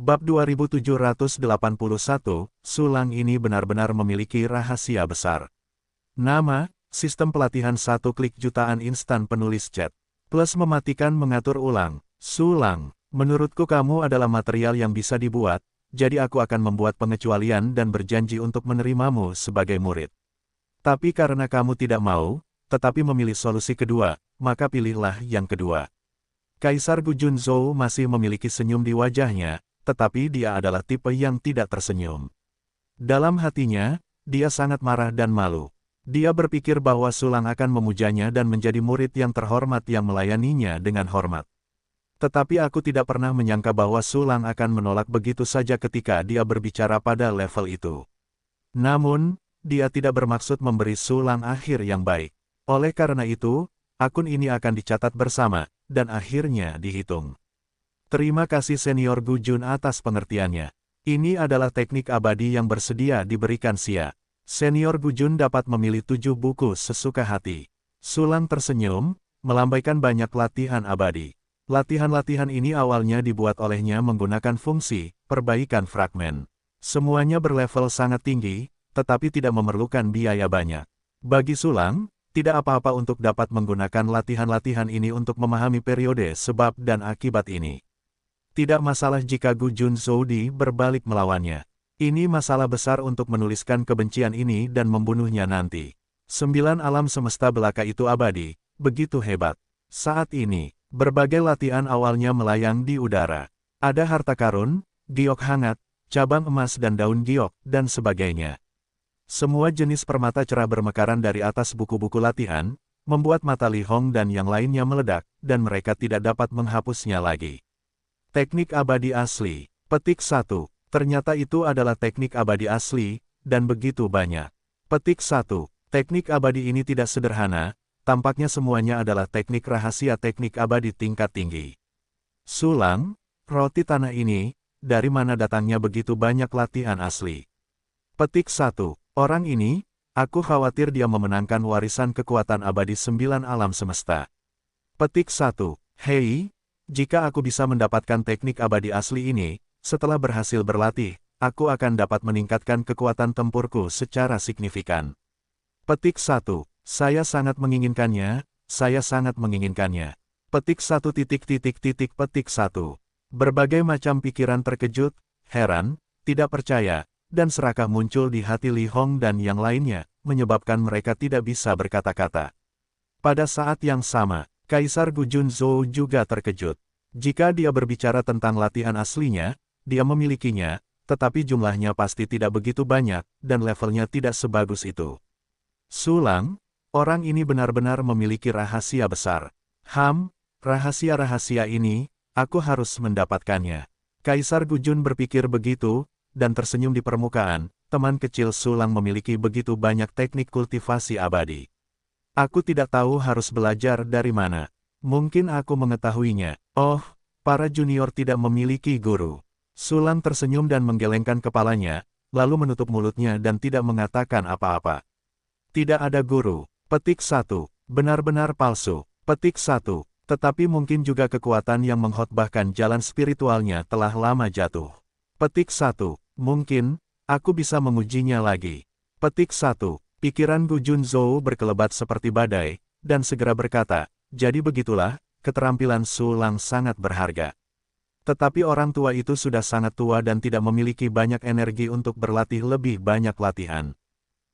Bab 2781, Sulang ini benar-benar memiliki rahasia besar. Nama, sistem pelatihan satu klik jutaan instan penulis chat. Plus mematikan mengatur ulang. Sulang, menurutku kamu adalah material yang bisa dibuat, jadi aku akan membuat pengecualian dan berjanji untuk menerimamu sebagai murid. Tapi karena kamu tidak mau, tetapi memilih solusi kedua, maka pilihlah yang kedua. Kaisar Gu Junzhou masih memiliki senyum di wajahnya, tetapi dia adalah tipe yang tidak tersenyum. Dalam hatinya, dia sangat marah dan malu. Dia berpikir bahwa Sulang akan memujanya dan menjadi murid yang terhormat yang melayaninya dengan hormat. Tetapi aku tidak pernah menyangka bahwa Sulang akan menolak begitu saja ketika dia berbicara pada level itu. Namun, dia tidak bermaksud memberi Sulang akhir yang baik. Oleh karena itu, akun ini akan dicatat bersama, dan akhirnya dihitung. Terima kasih Senior Gu Jun atas pengertiannya. Ini adalah teknik abadi yang bersedia diberikan Xia. Senior Gu Jun dapat memilih 7 buku sesuka hati. Sulang tersenyum, melambaikan banyak latihan abadi. Latihan-latihan ini awalnya dibuat olehnya menggunakan fungsi perbaikan fragmen. Semuanya berlevel sangat tinggi, tetapi tidak memerlukan biaya banyak. Bagi Sulang, tidak apa-apa untuk dapat menggunakan latihan-latihan ini untuk memahami periode sebab dan akibat ini. Tidak masalah jika Gu Junzhou berbalik melawannya. Ini masalah besar untuk menuliskan kebencian ini dan membunuhnya nanti. 9 alam semesta belaka itu abadi, begitu hebat. Saat ini, berbagai latihan awalnya melayang di udara. Ada harta karun, giok hangat, cabang emas dan daun giok, dan sebagainya. Semua jenis permata cerah bermekaran dari atas buku-buku latihan, membuat mata Li Hong dan yang lainnya meledak, dan mereka tidak dapat menghapusnya lagi. Teknik abadi asli. Petik 1. Ternyata itu adalah teknik abadi asli, dan begitu banyak. Petik 1. Teknik abadi ini tidak sederhana, tampaknya semuanya adalah teknik rahasia teknik abadi tingkat tinggi. Sulang, roti tanah ini, dari mana datangnya begitu banyak latihan asli? Petik 1. Orang ini, aku khawatir dia memenangkan warisan kekuatan abadi 9 alam semesta. Petik 1. Hei, jika aku bisa mendapatkan teknik abadi asli ini, setelah berhasil berlatih, aku akan dapat meningkatkan kekuatan tempurku secara signifikan. Petik 1. Saya sangat menginginkannya, saya sangat menginginkannya. Petik 1. Petik 1. Berbagai macam pikiran terkejut, heran, tidak percaya, dan serakah muncul di hati Li Hong dan yang lainnya, menyebabkan mereka tidak bisa berkata-kata. Pada saat yang sama, Kaisar Gu Junzhou juga terkejut. Jika dia berbicara tentang latihan aslinya, dia memilikinya, tetapi jumlahnya pasti tidak begitu banyak, dan levelnya tidak sebagus itu. Sulang, orang ini benar-benar memiliki rahasia besar. Rahasia-rahasia ini, aku harus mendapatkannya. Kaisar Gu Jun berpikir begitu, dan tersenyum di permukaan, teman kecil Sulang memiliki begitu banyak teknik kultivasi abadi. Aku tidak tahu harus belajar dari mana. Mungkin aku mengetahuinya. Oh, para junior tidak memiliki guru. Sulang tersenyum dan menggelengkan kepalanya, lalu menutup mulutnya dan tidak mengatakan apa-apa. Tidak ada guru. Petik 1. Benar-benar palsu. Petik 1. Tetapi mungkin juga kekuatan yang mengkhotbahkan jalan spiritualnya telah lama jatuh. Petik 1. Mungkin, aku bisa mengujinya lagi. Petik 1. Pikiran Gu Junzhou berkelebat seperti badai, dan segera berkata, jadi begitulah, keterampilan Sulang sangat berharga. Tetapi orang tua itu sudah sangat tua dan tidak memiliki banyak energi untuk berlatih lebih banyak latihan.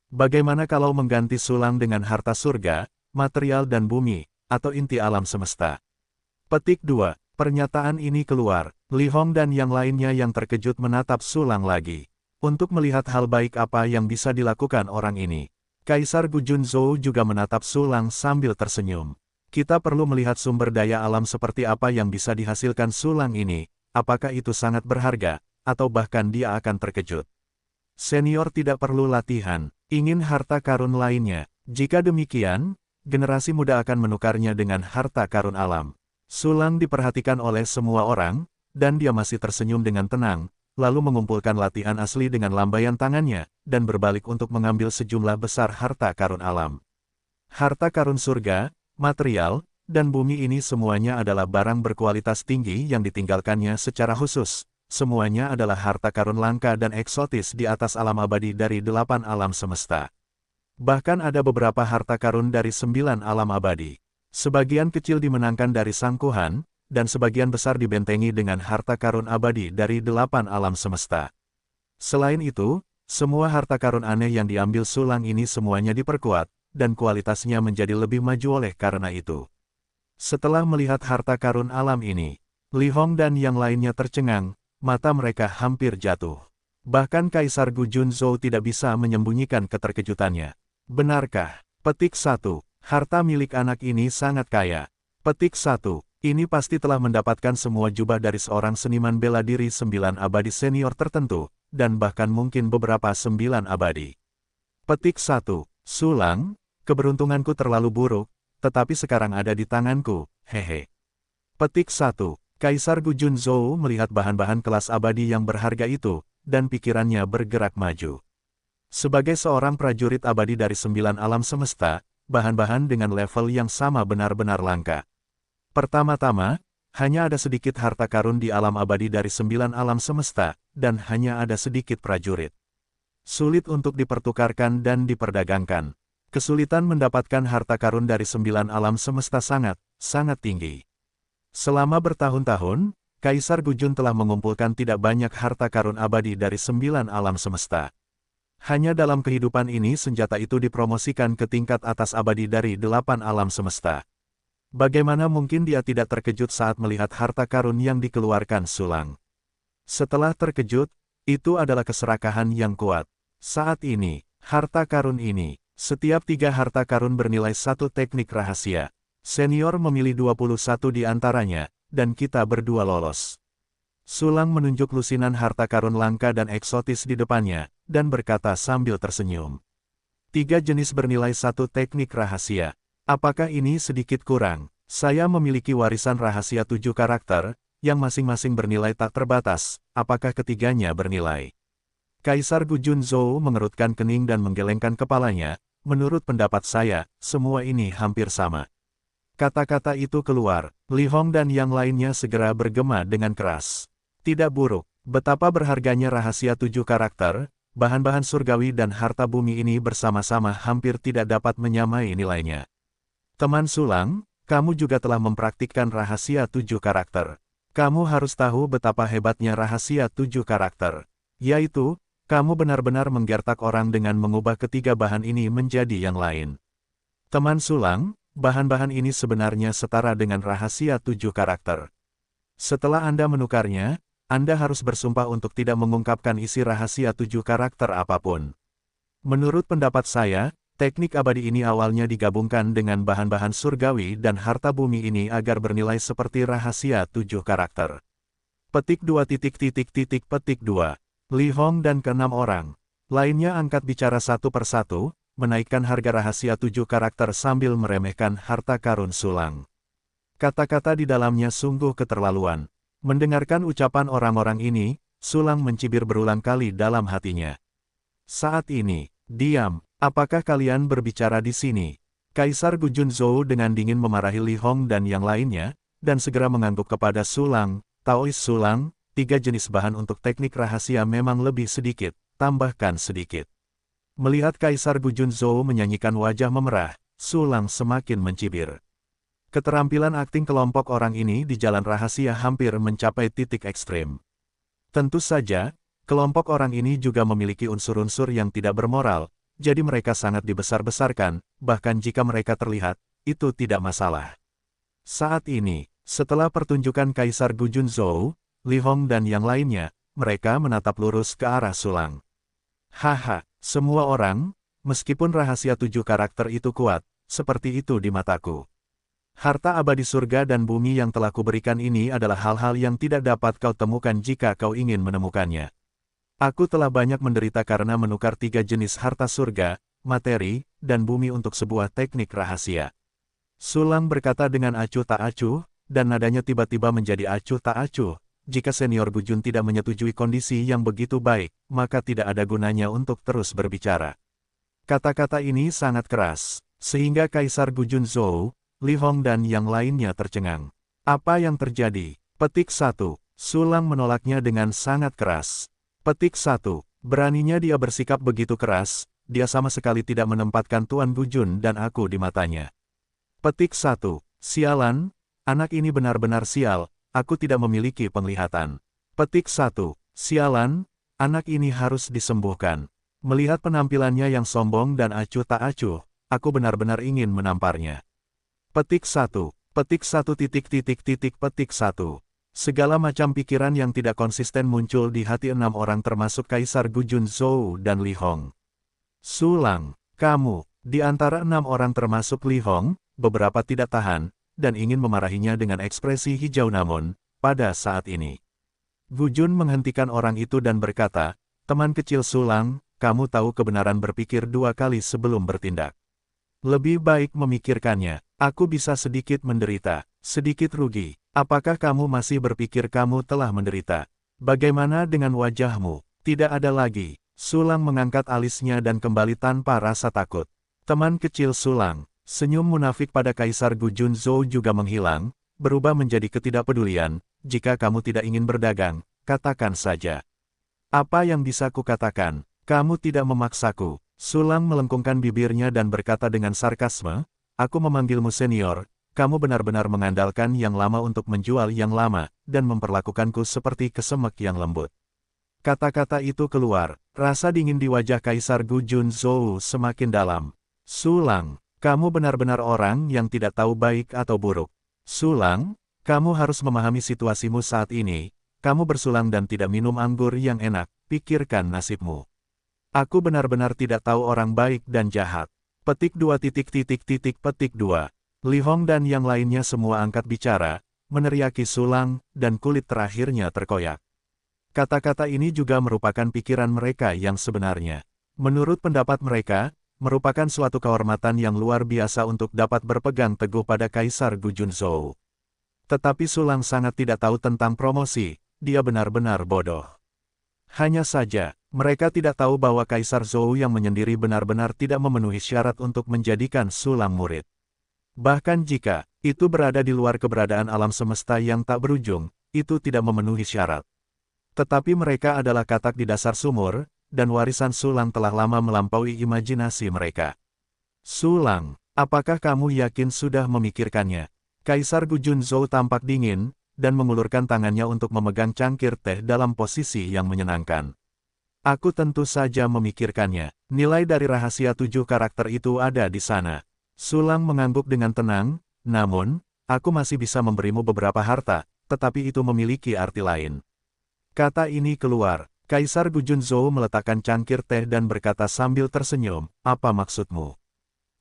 Bagaimana kalau mengganti Sulang dengan harta surga, material dan bumi, atau inti alam semesta? Petik 2. Pernyataan ini keluar, Li Hong dan yang lainnya yang terkejut menatap Sulang lagi. Untuk melihat hal baik apa yang bisa dilakukan orang ini. Kaisar Gu Junzhou juga menatap Sulang sambil tersenyum. Kita perlu melihat sumber daya alam seperti apa yang bisa dihasilkan Sulang ini, apakah itu sangat berharga, atau bahkan dia akan terkejut. Senior tidak perlu latihan, ingin harta karun lainnya. Jika demikian, generasi muda akan menukarnya dengan harta karun alam. Sulang diperhatikan oleh semua orang, dan dia masih tersenyum dengan tenang, lalu mengumpulkan latihan asli dengan lambaian tangannya, dan berbalik untuk mengambil sejumlah besar harta karun alam. Harta karun surga, material, dan bumi ini semuanya adalah barang berkualitas tinggi yang ditinggalkannya secara khusus, semuanya adalah harta karun langka dan eksotis di atas alam abadi dari 8 alam semesta. Bahkan ada beberapa harta karun dari 9 alam abadi. Sebagian kecil dimenangkan dari Sang Kuhan, dan sebagian besar dibentengi dengan harta karun abadi dari 8 alam semesta. Selain itu, semua harta karun aneh yang diambil Sulang ini semuanya diperkuat, dan kualitasnya menjadi lebih maju oleh karena itu. Setelah melihat harta karun alam ini, Li Hong dan yang lainnya tercengang, mata mereka hampir jatuh. Bahkan Kaisar Gu Junzhou tidak bisa menyembunyikan keterkejutannya. Benarkah? Petik 1. Harta milik anak ini sangat kaya. Petik 1. Ini pasti telah mendapatkan semua jubah dari seorang seniman bela diri 9 abadi senior tertentu, dan bahkan mungkin beberapa 9 abadi. Petik 1. Sulang, keberuntunganku terlalu buruk, tetapi sekarang ada di tanganku, hehe. Petik 1. Kaisar Gu Junzhou melihat bahan-bahan kelas abadi yang berharga itu, dan pikirannya bergerak maju. Sebagai seorang prajurit abadi dari 9 alam semesta, bahan-bahan dengan level yang sama benar-benar langka. Pertama-tama, hanya ada sedikit harta karun di alam abadi dari 9 alam semesta, dan hanya ada sedikit prajurit. Sulit untuk dipertukarkan dan diperdagangkan. Kesulitan mendapatkan harta karun dari 9 alam semesta sangat tinggi. Selama bertahun-tahun, Kaisar Gujun telah mengumpulkan tidak banyak harta karun abadi dari 9 alam semesta. Hanya dalam kehidupan ini senjata itu dipromosikan ke tingkat atas abadi dari 8 alam semesta. Bagaimana mungkin dia tidak terkejut saat melihat harta karun yang dikeluarkan Sulang? Setelah terkejut, itu adalah keserakahan yang kuat. Saat ini, harta karun ini, setiap 3 harta karun bernilai 1 teknik rahasia. Senior memilih 21 di antaranya, dan kita berdua lolos. Sulang menunjuk lusinan harta karun langka dan eksotis di depannya, dan berkata sambil tersenyum. 3 jenis bernilai 1 teknik rahasia. Apakah ini sedikit kurang? Saya memiliki warisan rahasia 7 karakter, yang masing-masing bernilai tak terbatas. Apakah ketiganya bernilai? Kaisar Gu Junzhou mengerutkan kening dan menggelengkan kepalanya. Menurut pendapat saya, semua ini hampir sama. Kata-kata itu keluar, Li Hong dan yang lainnya segera bergema dengan keras. Tidak buruk, betapa berharganya rahasia 7 karakter, bahan-bahan surgawi dan harta bumi ini bersama-sama hampir tidak dapat menyamai nilainya. Teman Sulang, kamu juga telah mempraktikkan rahasia 7 karakter. Kamu harus tahu betapa hebatnya rahasia 7 karakter. Yaitu, kamu benar-benar menggertak orang dengan mengubah ketiga bahan ini menjadi yang lain. Teman Sulang, bahan-bahan ini sebenarnya setara dengan rahasia 7 karakter. Setelah Anda menukarnya, Anda harus bersumpah untuk tidak mengungkapkan isi rahasia 7 karakter apapun. Menurut pendapat saya, teknik abadi ini awalnya digabungkan dengan bahan-bahan surgawi dan harta bumi ini agar bernilai seperti rahasia 7 karakter. Petik 2 petik 2. Li Hong dan ke-6 orang lainnya angkat bicara satu persatu, menaikkan harga rahasia 7 karakter sambil meremehkan harta karun Sulang. Kata-kata di dalamnya sungguh keterlaluan. Mendengarkan ucapan orang-orang ini, Sulang mencibir berulang kali dalam hatinya. Saat ini, diam, apakah kalian berbicara di sini? Kaisar Gu Junzhou dengan dingin memarahi Li Hong dan yang lainnya, dan segera mengangguk kepada Sulang. Taois Sulang, 3 jenis bahan untuk teknik rahasia memang lebih sedikit, tambahkan sedikit. Melihat Kaisar Gu Junzhou menyanyikan wajah memerah, Sulang semakin mencibir. Keterampilan akting kelompok orang ini di jalan rahasia hampir mencapai titik ekstrim. Tentu saja, kelompok orang ini juga memiliki unsur-unsur yang tidak bermoral, jadi mereka sangat dibesar-besarkan, bahkan jika mereka terlihat, itu tidak masalah. Saat ini, setelah pertunjukan Kaisar Gu Junzhou, Li Hong dan yang lainnya, mereka menatap lurus ke arah Sulang. Haha. Semua orang, meskipun rahasia 7 karakter itu kuat, seperti itu di mataku. Harta abadi surga dan bumi yang telah kuberikan ini adalah hal-hal yang tidak dapat kau temukan jika kau ingin menemukannya. Aku telah banyak menderita karena menukar 3 jenis harta surga, materi, dan bumi untuk sebuah teknik rahasia. Sulang berkata dengan acuh tak acuh, dan nadanya tiba-tiba menjadi acuh tak acuh. Jika senior Gujun tidak menyetujui kondisi yang begitu baik, maka tidak ada gunanya untuk terus berbicara. Kata-kata ini sangat keras, sehingga Kaisar Gu Junzhou, Li Hong dan yang lainnya tercengang. Apa yang terjadi? Petik 1. Sulang menolaknya dengan sangat keras. Petik 1. Beraninya dia bersikap begitu keras, dia sama sekali tidak menempatkan Tuan Gujun dan aku di matanya. Petik 1. Sialan, anak ini benar-benar sial, aku tidak memiliki penglihatan. Petik 1. Sialan, anak ini harus disembuhkan. Melihat penampilannya yang sombong dan acuh tak acuh, aku benar-benar ingin menamparnya. Petik 1. Petik 1. Petik 1. Segala macam pikiran yang tidak konsisten muncul di hati 6 orang termasuk Kaisar Gujun Zhou dan Li Hong. Sulang, kamu, di antara 6 orang termasuk Li Hong, beberapa tidak tahan, dan ingin memarahinya dengan ekspresi hijau namun, pada saat ini. Gujun menghentikan orang itu dan berkata, teman kecil Sulang, kamu tahu kebenaran berpikir 2 kali sebelum bertindak. Lebih baik memikirkannya, aku bisa sedikit menderita, sedikit rugi. Apakah kamu masih berpikir kamu telah menderita? Bagaimana dengan wajahmu? Tidak ada lagi. Sulang mengangkat alisnya dan kembali tanpa rasa takut. Teman kecil Sulang, senyum munafik pada Kaisar Gujun Zhou juga menghilang, berubah menjadi ketidakpedulian. Jika kamu tidak ingin berdagang, katakan saja. Apa yang bisa kukatakan? Kamu tidak memaksaku. Sulang melengkungkan bibirnya dan berkata dengan sarkasme, aku memanggilmu senior, kamu benar-benar mengandalkan yang lama untuk menjual yang lama, dan memperlakukanku seperti kesemek yang lembut. Kata-kata itu keluar, rasa dingin di wajah Kaisar Gujun Zhou semakin dalam. Sulang, kamu benar-benar orang yang tidak tahu baik atau buruk. Sulang, kamu harus memahami situasimu saat ini, kamu bersulang dan tidak minum anggur yang enak, pikirkan nasibmu. Aku benar-benar tidak tahu orang baik dan jahat. Petik 2. Petik 2. Li Hong dan yang lainnya semua angkat bicara, meneriaki Sulang, dan kulit terakhirnya terkoyak. Kata-kata ini juga merupakan pikiran mereka yang sebenarnya. Menurut pendapat mereka, merupakan suatu kehormatan yang luar biasa untuk dapat berpegang teguh pada Kaisar Gujun Zhou. Tetapi Sulang sangat tidak tahu tentang promosi, dia benar-benar bodoh. Hanya saja, mereka tidak tahu bahwa Kaisar Zhou yang menyendiri benar-benar tidak memenuhi syarat untuk menjadikan Sulang murid. Bahkan jika itu berada di luar keberadaan alam semesta yang tak berujung, itu tidak memenuhi syarat. Tetapi mereka adalah katak di dasar sumur, dan warisan Sulang telah lama melampaui imajinasi mereka. Sulang, apakah kamu yakin sudah memikirkannya? Kaisar Gujun Zhou tampak dingin, dan mengulurkan tangannya untuk memegang cangkir teh dalam posisi yang menyenangkan. Aku tentu saja memikirkannya. Nilai dari rahasia 7 karakter itu ada di sana. Sulang mengangguk dengan tenang, namun, aku masih bisa memberimu beberapa harta, tetapi itu memiliki arti lain. Kata ini keluar, Kaisar Gujun Zhou meletakkan cangkir teh dan berkata sambil tersenyum, apa maksudmu?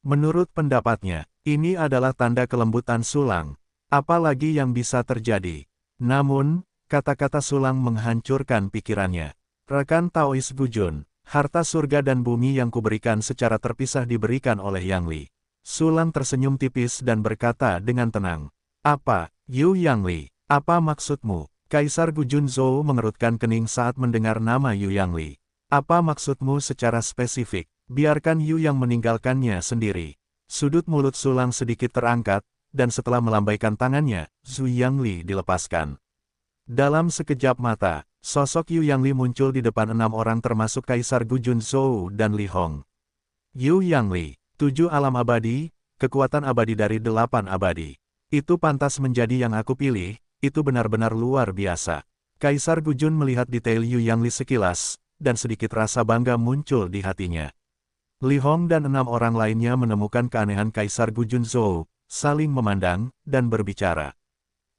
Menurut pendapatnya, ini adalah tanda kelembutan Sulang. Apalagi yang bisa terjadi? Namun, kata-kata Sulang menghancurkan pikirannya. Rekan Taois Gujun, harta surga dan bumi yang kuberikan secara terpisah diberikan oleh Yang Li. Sulang tersenyum tipis dan berkata dengan tenang. Apa, Yu Yang Li? Apa maksudmu? Kaisar Gujun Zhou mengerutkan kening saat mendengar nama Yu Yang Li. Apa maksudmu secara spesifik? Biarkan Yu Yang meninggalkannya sendiri. Sudut mulut Sulang sedikit terangkat, dan setelah melambaikan tangannya, Zhu Yang Li dilepaskan. Dalam sekejap mata, sosok Yu Yang Li muncul di depan 6 orang termasuk Kaisar Gujun Zhou dan Li Hong. Yu Yang Li, 7 alam abadi, kekuatan abadi dari 8 abadi. Itu pantas menjadi yang aku pilih, itu benar-benar luar biasa. Kaisar Gujun melihat detail Yu Yang Li sekilas, dan sedikit rasa bangga muncul di hatinya. Li Hong dan 6 orang lainnya menemukan keanehan Kaisar Gujun Zhou, saling memandang, dan berbicara.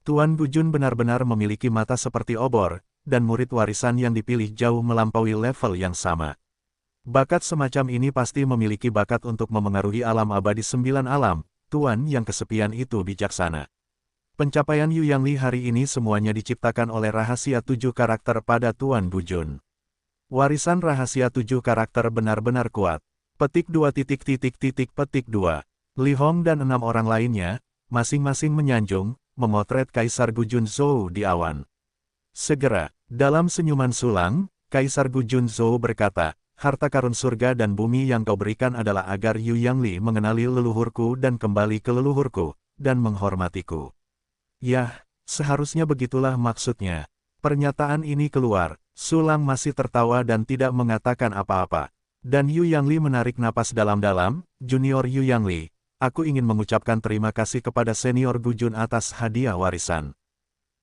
Tuan Gujun benar-benar memiliki mata seperti obor, dan murid warisan yang dipilih jauh melampaui level yang sama. Bakat semacam ini pasti memiliki bakat untuk memengaruhi alam abadi 9 alam, Tuan yang kesepian itu bijaksana. Pencapaian Yu Yang Li hari ini semuanya diciptakan oleh rahasia 7 karakter pada Tuan Gujun. Warisan rahasia 7 karakter benar-benar kuat. Petik 2. Petik 2. Li Hong dan 6 orang lainnya, masing-masing menyanjung, memotret Kaisar Gujun Zhou di awan. Segera, dalam senyuman Sulang, Kaisar Gujun Zhou berkata, harta karun surga dan bumi yang kau berikan adalah agar Yu Yang Li mengenali leluhurku dan kembali ke leluhurku, dan menghormatiku. Yah, seharusnya begitulah maksudnya. Pernyataan ini keluar, Sulang masih tertawa dan tidak mengatakan apa-apa. Dan Yu Yangli menarik napas dalam-dalam, Junior Yu Yangli, aku ingin mengucapkan terima kasih kepada senior Gujun atas hadiah warisan.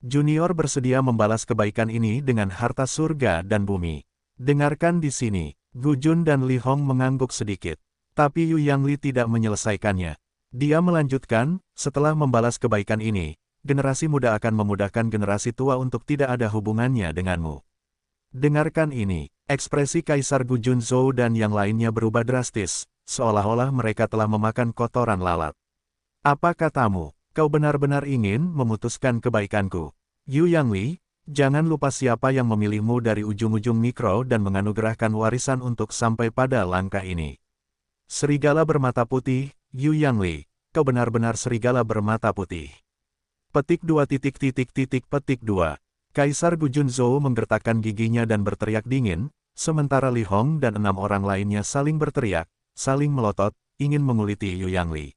Junior bersedia membalas kebaikan ini dengan harta surga dan bumi. Dengarkan di sini, Gujun dan Li Hong mengangguk sedikit. Tapi Yu Yangli tidak menyelesaikannya. Dia melanjutkan, setelah membalas kebaikan ini, generasi muda akan memudahkan generasi tua untuk tidak ada hubungannya denganmu. Dengarkan ini, ekspresi Kaisar Gujun Zhou dan yang lainnya berubah drastis, seolah-olah mereka telah memakan kotoran lalat. Apa katamu, kau benar-benar ingin memutuskan kebaikanku? Yu Yangli, jangan lupa siapa yang memilihmu dari ujung-ujung mikro dan menganugerahkan warisan untuk sampai pada langkah ini. Serigala bermata putih, Yu Yangli, kau benar-benar serigala bermata putih. Petik 2. Kaisar Gujun Zhou menggertakkan giginya dan berteriak dingin, sementara Li Hong dan 6 orang lainnya saling berteriak, saling melotot, ingin menguliti Yu Yangli.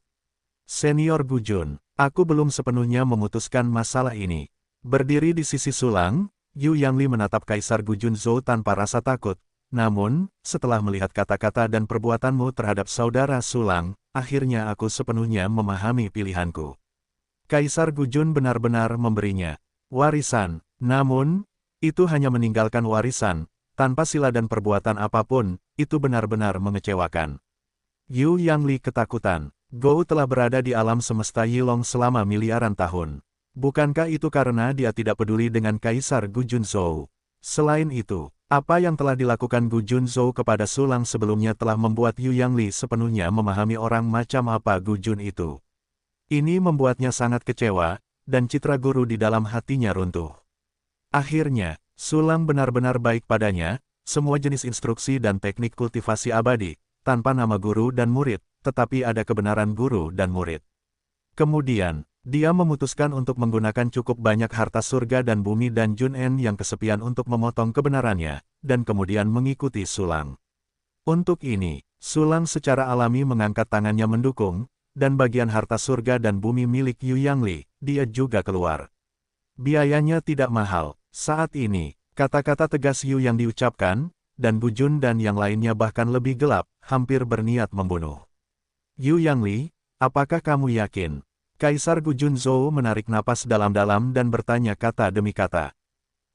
Senior Gujun, aku belum sepenuhnya memutuskan masalah ini. Berdiri di sisi Sulang, Yu Yangli menatap Kaisar Gujun Zhou tanpa rasa takut. Namun, setelah melihat kata-kata dan perbuatanmu terhadap saudara Sulang, akhirnya aku sepenuhnya memahami pilihanku. Kaisar Gujun benar-benar memberinya warisan, namun, itu hanya meninggalkan warisan, tanpa sila dan perbuatan apapun, itu benar-benar mengecewakan. Yu Yangli ketakutan, Gou telah berada di alam semesta Yilong selama miliaran tahun. Bukankah itu karena dia tidak peduli dengan Kaisar Gujun Zhou? Selain itu, apa yang telah dilakukan Gujun Zhou kepada Sulang sebelumnya telah membuat Yu Yangli sepenuhnya memahami orang macam apa Gujun itu. Ini membuatnya sangat kecewa, dan citra guru di dalam hatinya runtuh. Akhirnya, Sulang benar-benar baik padanya, semua jenis instruksi dan teknik kultivasi abadi, tanpa nama guru dan murid, tetapi ada kebenaran guru dan murid. Kemudian, dia memutuskan untuk menggunakan cukup banyak harta surga dan bumi dan Jun-en yang kesepian untuk memotong kebenarannya, dan kemudian mengikuti Sulang. Untuk ini, Sulang secara alami mengangkat tangannya mendukung, dan bagian harta surga dan bumi milik Yu Yangli, dia juga keluar. Biayanya tidak mahal. Saat ini, kata-kata tegas Yu yang diucapkan, dan Gujun dan yang lainnya bahkan lebih gelap, hampir berniat membunuh. Yu Yangli, apakah kamu yakin? Kaisar Gujun Zhou menarik napas dalam-dalam dan bertanya kata demi kata.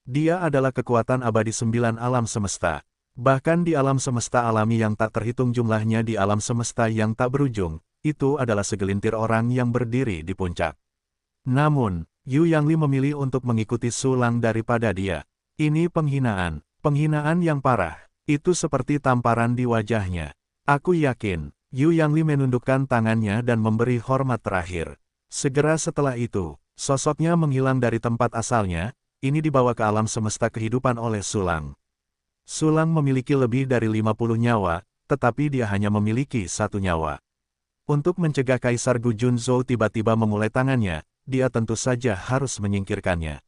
Dia adalah kekuatan abadi 9 alam semesta. Bahkan di alam semesta alami yang tak terhitung jumlahnya di alam semesta yang tak berujung, itu adalah segelintir orang yang berdiri di puncak. Namun, Yu Yangli memilih untuk mengikuti Sulang daripada dia. Ini penghinaan yang parah. Itu seperti tamparan di wajahnya. Aku yakin, Yu Yangli menundukkan tangannya dan memberi hormat terakhir. Segera setelah itu, sosoknya menghilang dari tempat asalnya, ini dibawa ke alam semesta kehidupan oleh Sulang. Sulang memiliki lebih dari 50 nyawa, tetapi dia hanya memiliki 1 nyawa. Untuk mencegah Kaisar Gujun Zhou tiba-tiba memulai tangannya, dia tentu saja harus menyingkirkannya.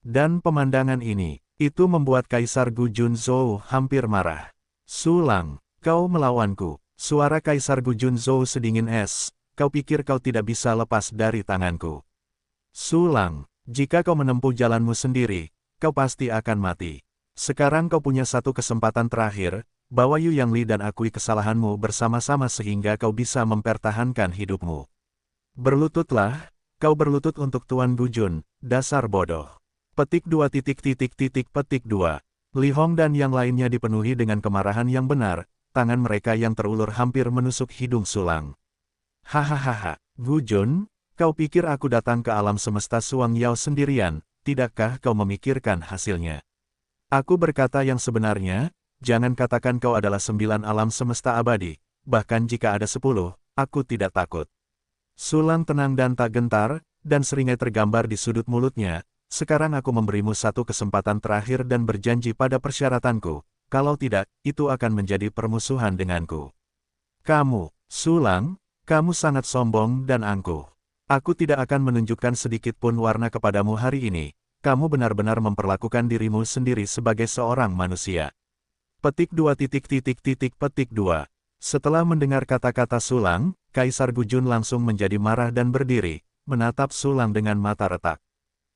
Dan pemandangan ini, itu membuat Kaisar Gujun Zhou hampir marah. Sulang, kau melawanku. Suara Kaisar Gujun Zhou sedingin es, kau pikir kau tidak bisa lepas dari tanganku. Sulang, jika kau menempuh jalanmu sendiri, kau pasti akan mati. Sekarang kau punya satu kesempatan terakhir, bawa Yu Yangli dan akui kesalahanmu bersama-sama sehingga kau bisa mempertahankan hidupmu. Berlututlah. Kau berlutut untuk Tuan Gujun, dasar bodoh. Petik 2. Li Hong dan yang lainnya dipenuhi dengan kemarahan yang benar, tangan mereka yang terulur hampir menusuk hidung Sulang. Hahaha, Gujun, kau pikir aku datang ke alam semesta Suang Yao sendirian, tidakkah kau memikirkan hasilnya? Aku berkata yang sebenarnya, jangan katakan kau adalah 9 alam semesta abadi, bahkan jika ada 10, aku tidak takut. Sulang tenang dan tak gentar, dan seringai tergambar di sudut mulutnya. Sekarang aku memberimu satu kesempatan terakhir dan berjanji pada persyaratanku, kalau tidak, itu akan menjadi permusuhan denganku. Kamu, Sulang, kamu sangat sombong dan angkuh. Aku tidak akan menunjukkan sedikit pun warna kepadamu hari ini, kamu benar-benar memperlakukan dirimu sendiri sebagai seorang manusia. Petik 2. Setelah mendengar kata-kata Sulang, Kaisar Gujun langsung menjadi marah dan berdiri, menatap Sulang dengan mata retak.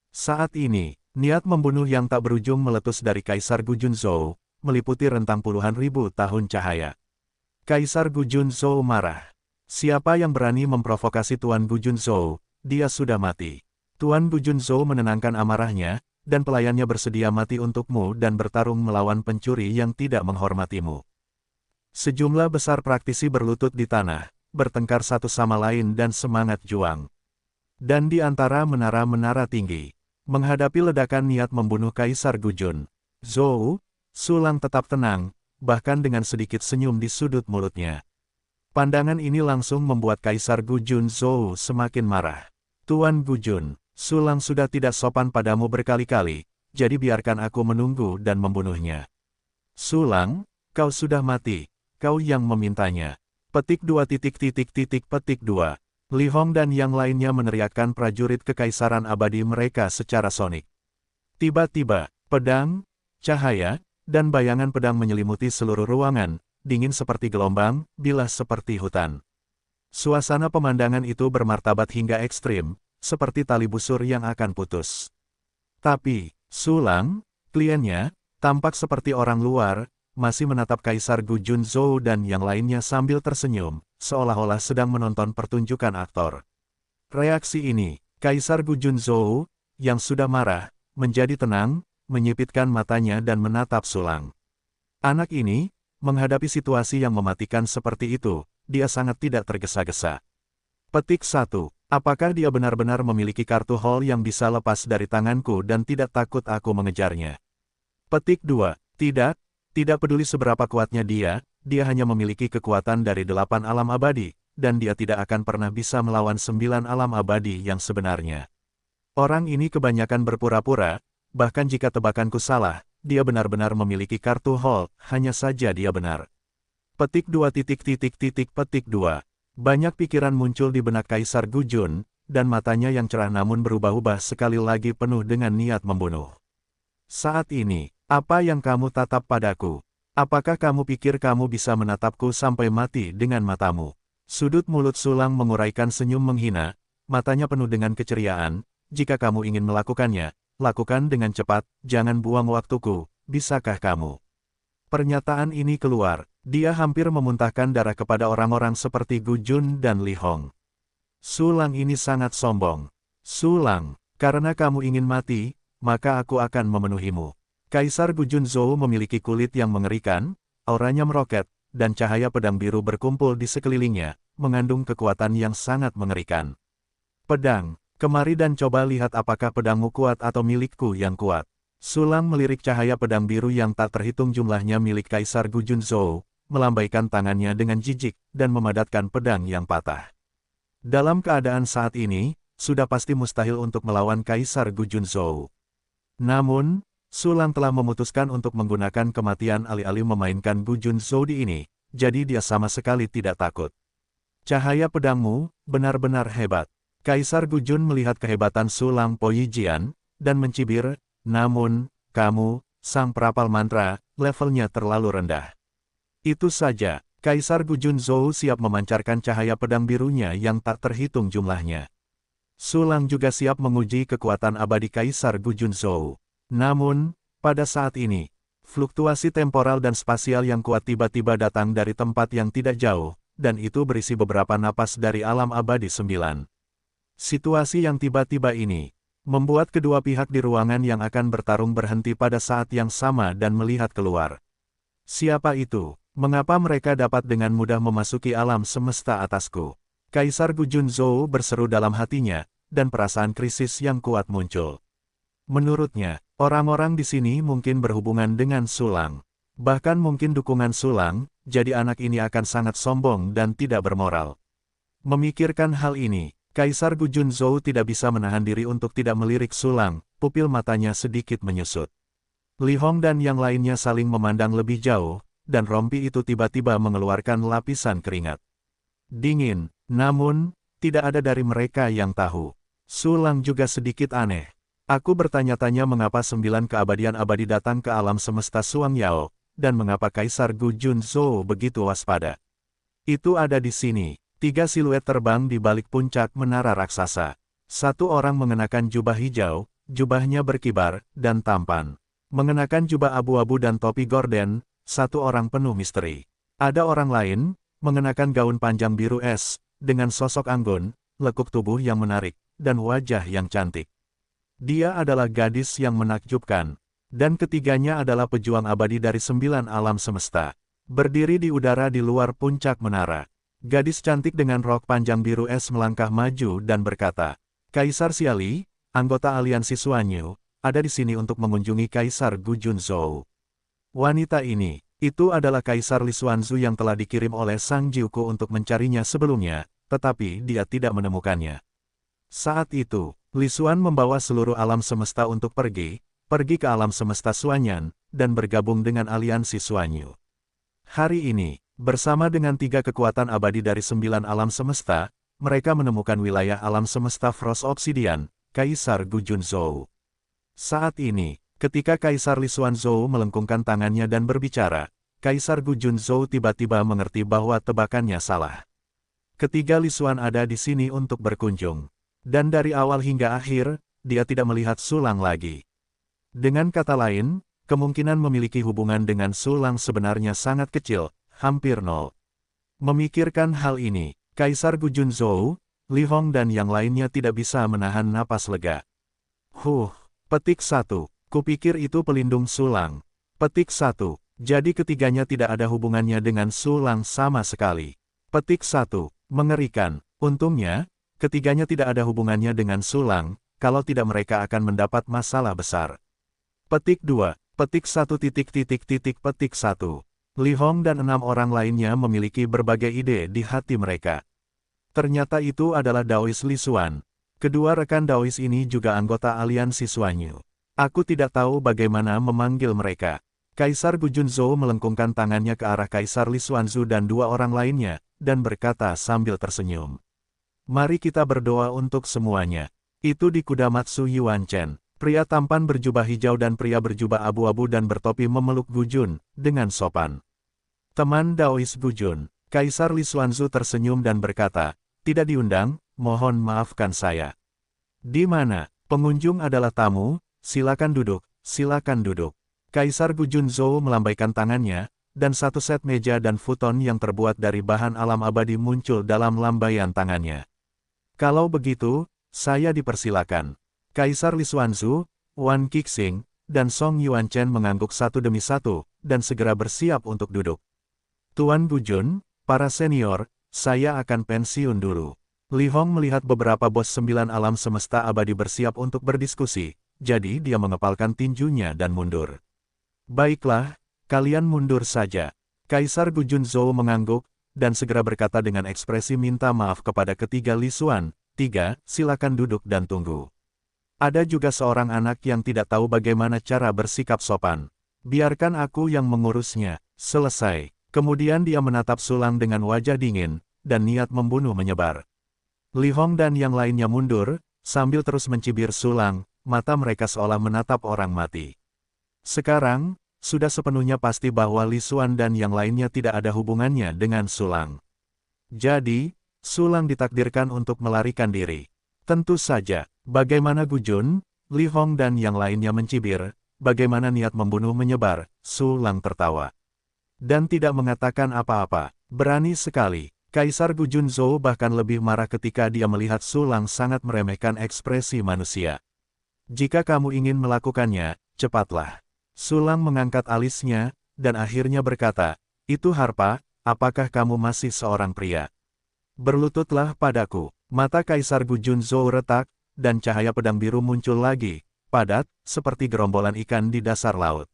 Saat ini, Niat membunuh yang tak berujung meletus dari Kaisar Gu Junzhou, meliputi rentang puluhan ribu tahun cahaya. Kaisar Gu Junzhou marah. Siapa yang berani memprovokasi Tuan Gu Junzhou, dia sudah mati. Tuan Gu Junzhou menenangkan amarahnya, dan pelayannya bersedia mati untukmu dan bertarung melawan pencuri yang tidak menghormatimu. Sejumlah besar praktisi berlutut di tanah, bertengkar satu sama lain dan semangat juang. Dan di antara menara-menara tinggi, menghadapi ledakan niat membunuh Kaisar Gu Junzhou, Sulang tetap tenang, bahkan dengan sedikit senyum di sudut mulutnya. Pandangan ini langsung membuat Kaisar Gu Junzhou semakin marah. Tuan Gu Jun, Sulang sudah tidak sopan padamu berkali-kali, jadi biarkan aku menunggu dan membunuhnya. Sulang, kau sudah mati. Kau yang memintanya. Petik 2 petik 2. Li Hong dan yang lainnya meneriakkan prajurit kekaisaran abadi mereka secara sonik. Tiba-tiba, pedang, cahaya, dan bayangan pedang menyelimuti seluruh ruangan, dingin seperti gelombang, bilas seperti hutan. Suasana pemandangan itu bermartabat hingga ekstrim, seperti tali busur yang akan putus. Tapi, Sulang, kliennya, tampak seperti orang luar, masih menatap Kaisar Gu Junzhou dan yang lainnya sambil tersenyum, seolah-olah sedang menonton pertunjukan aktor. Reaksi ini, Kaisar Gu Junzhou, yang sudah marah, menjadi tenang, menyipitkan matanya dan menatap Sulang. Anak ini, menghadapi situasi yang mematikan seperti itu, dia sangat tidak tergesa-gesa. Petik 1. Apakah dia benar-benar memiliki kartu hall yang bisa lepas dari tanganku dan tidak takut aku mengejarnya? Petik 2. Tidak peduli seberapa kuatnya dia hanya memiliki kekuatan dari 8 alam abadi, dan dia tidak akan pernah bisa melawan 9 alam abadi yang sebenarnya. Orang ini kebanyakan berpura-pura, bahkan jika tebakanku salah, dia benar-benar memiliki kartu hall, hanya saja dia benar. Petik 2 petik 2. Banyak pikiran muncul di benak Kaisar Gu Jun, dan matanya yang cerah namun berubah-ubah sekali lagi penuh dengan niat membunuh. Saat ini, apa yang kamu tatap padaku? Apakah kamu pikir kamu bisa menatapku sampai mati dengan matamu? Sudut mulut Sulang menguraikan senyum menghina, matanya penuh dengan keceriaan. Jika kamu ingin melakukannya, lakukan dengan cepat, jangan buang waktuku, bisakah kamu? Pernyataan ini keluar, dia hampir memuntahkan darah kepada orang-orang seperti Gu Jun dan Li Hong. Sulang ini sangat sombong. Sulang, karena kamu ingin mati, maka aku akan memenuhimu. Kaisar Gu Junzhou memiliki kulit yang mengerikan, auranya meroket, dan cahaya pedang biru berkumpul di sekelilingnya, mengandung kekuatan yang sangat mengerikan. Pedang, kemari dan coba lihat apakah pedangmu kuat atau milikku yang kuat. Sulang melirik cahaya pedang biru yang tak terhitung jumlahnya milik Kaisar Gu Junzhou, melambaikan tangannya dengan jijik, dan memadatkan pedang yang patah. Dalam keadaan saat ini, sudah pasti mustahil untuk melawan Kaisar Gu Junzhou. Namun, Sulang telah memutuskan untuk menggunakan kematian alih-alih memainkan Gu Junzhou di ini, jadi dia sama sekali tidak takut. Cahaya pedangmu, benar-benar hebat. Kaisar Gu Jun melihat kehebatan Sulang Poyijian, dan mencibir, namun, kamu, sang perapal mantra, levelnya terlalu rendah. Itu saja, Kaisar Gu Junzhou siap memancarkan cahaya pedang birunya yang tak terhitung jumlahnya. Sulang juga siap menguji kekuatan abadi Kaisar Gu Junzhou. Namun, pada saat ini, fluktuasi temporal dan spasial yang kuat tiba-tiba datang dari tempat yang tidak jauh, dan itu berisi beberapa napas dari alam abadi 9. Situasi yang tiba-tiba ini, membuat kedua pihak di ruangan yang akan bertarung berhenti pada saat yang sama dan melihat keluar. Siapa itu? Mengapa mereka dapat dengan mudah memasuki alam semesta atasku? Kaisar Gu Junzhou berseru dalam hatinya, dan perasaan krisis yang kuat muncul. Menurutnya, orang-orang di sini mungkin berhubungan dengan Sulang. Bahkan mungkin dukungan Sulang, jadi anak ini akan sangat sombong dan tidak bermoral. Memikirkan hal ini, Kaisar Gu Junzhou tidak bisa menahan diri untuk tidak melirik Sulang, pupil matanya sedikit menyusut. Li Hong dan yang lainnya saling memandang lebih jauh, dan rompi itu tiba-tiba mengeluarkan lapisan keringat. Dingin, namun, tidak ada dari mereka yang tahu. Sulang juga sedikit aneh. Aku bertanya-tanya mengapa 9 keabadian abadi datang ke alam semesta Suang Yao, dan mengapa Kaisar Gu Junzhou begitu waspada. Itu ada di sini, 3 siluet terbang di balik puncak menara raksasa. Satu orang mengenakan jubah hijau, jubahnya berkibar, dan tampan. Mengenakan jubah abu-abu dan topi gorden, satu orang penuh misteri. Ada orang lain, mengenakan gaun panjang biru es, dengan sosok anggun, lekuk tubuh yang menarik, dan wajah yang cantik. Dia adalah gadis yang menakjubkan. Dan ketiganya adalah pejuang abadi dari 9 alam semesta. Berdiri di udara di luar puncak menara. Gadis cantik dengan rok panjang biru es melangkah maju dan berkata, "Kaisar Xiali, anggota aliansi Suanyu, ada di sini untuk mengunjungi Kaisar Gu Junzhou." Wanita ini, itu adalah Kaisar Li Xuanzu yang telah dikirim oleh Sang Jiuku untuk mencarinya sebelumnya, tetapi dia tidak menemukannya. Saat itu, Li Xuan membawa seluruh alam semesta untuk pergi ke alam semesta Suanyan, dan bergabung dengan aliansi Suanyu. Hari ini, bersama dengan 3 kekuatan abadi dari 9 alam semesta, mereka menemukan wilayah alam semesta Frost Obsidian, Kaisar Gu Junzhou. Saat ini, ketika Kaisar Li Xuanzhou melengkungkan tangannya dan berbicara, Kaisar Gu Junzhou tiba-tiba mengerti bahwa tebakannya salah. Ketiga Li Xuan ada di sini untuk berkunjung. Dan dari awal hingga akhir, dia tidak melihat Sulang lagi. Dengan kata lain, kemungkinan memiliki hubungan dengan Sulang sebenarnya sangat kecil, hampir nol. Memikirkan hal ini, Kaisar Gu Junzhou, Li Hong dan yang lainnya tidak bisa menahan napas lega. Petik 1. Kupikir itu pelindung Sulang. Petik 1. Jadi ketiganya tidak ada hubungannya dengan Sulang sama sekali. Petik 1. Mengerikan. Untungnya, ketiganya tidak ada hubungannya dengan Sulang, kalau tidak mereka akan mendapat masalah besar. Petik 2. Petik 1. Petik 1. Li Hong dan 6 orang lainnya memiliki berbagai ide di hati mereka. Ternyata itu adalah Daois Li Xuan. Kedua rekan Daois ini juga anggota aliansi Suanyu. Aku tidak tahu bagaimana memanggil mereka. Kaisar Gu Junzhou melengkungkan tangannya ke arah Kaisar Li Xuanzu dan 2 orang lainnya, dan berkata sambil tersenyum. Mari kita berdoa untuk semuanya. Itu di kuda Matsu Yuan Chen. Pria tampan berjubah hijau dan pria berjubah abu-abu dan bertopi memeluk Gu Jun, dengan sopan. Teman Daois Gu Jun. Kaisar Li Xuanzu tersenyum dan berkata, tidak diundang, mohon maafkan saya. Di mana? Pengunjung adalah tamu, silakan duduk, silakan duduk. Kaisar Gu Junzhou melambaikan tangannya, dan satu set meja dan futon yang terbuat dari bahan alam abadi muncul dalam lambaian tangannya. Kalau begitu, saya dipersilakan. Kaisar Li Xuanzu, Wan Qixing, dan Song Yuanchen mengangguk satu demi satu, dan segera bersiap untuk duduk. Tuan Gu Jun, para senior, saya akan pensiun dulu. Li Hong melihat beberapa bos 9 alam semesta abadi bersiap untuk berdiskusi, jadi dia mengepalkan tinjunya dan mundur. Baiklah, kalian mundur saja. Kaisar Gu Junzhou mengangguk, dan segera berkata dengan ekspresi minta maaf kepada ketiga Li Xuan, 3, silakan duduk dan tunggu. Ada juga seorang anak yang tidak tahu bagaimana cara bersikap sopan. Biarkan aku yang mengurusnya. Selesai. Kemudian dia menatap Sulang dengan wajah dingin, dan niat membunuh menyebar. Li Hong dan yang lainnya mundur, sambil terus mencibir Sulang, mata mereka seolah menatap orang mati. Sekarang, sudah sepenuhnya pasti bahwa Li Xuan dan yang lainnya tidak ada hubungannya dengan Sulang. Jadi, Sulang ditakdirkan untuk melarikan diri. Tentu saja, bagaimana Gu Jun, Li Hong dan yang lainnya mencibir, bagaimana niat membunuh menyebar, Sulang tertawa. Dan tidak mengatakan apa-apa. Berani sekali. Kaisar Gu Junzhou bahkan lebih marah ketika dia melihat Sulang sangat meremehkan ekspresi manusia. Jika kamu ingin melakukannya, cepatlah. Sulang mengangkat alisnya, dan akhirnya berkata, itu Harpa, apakah kamu masih seorang pria? Berlututlah padaku. Mata Kaisar Gu Junzhou retak, dan cahaya pedang biru muncul lagi, padat, seperti gerombolan ikan di dasar laut.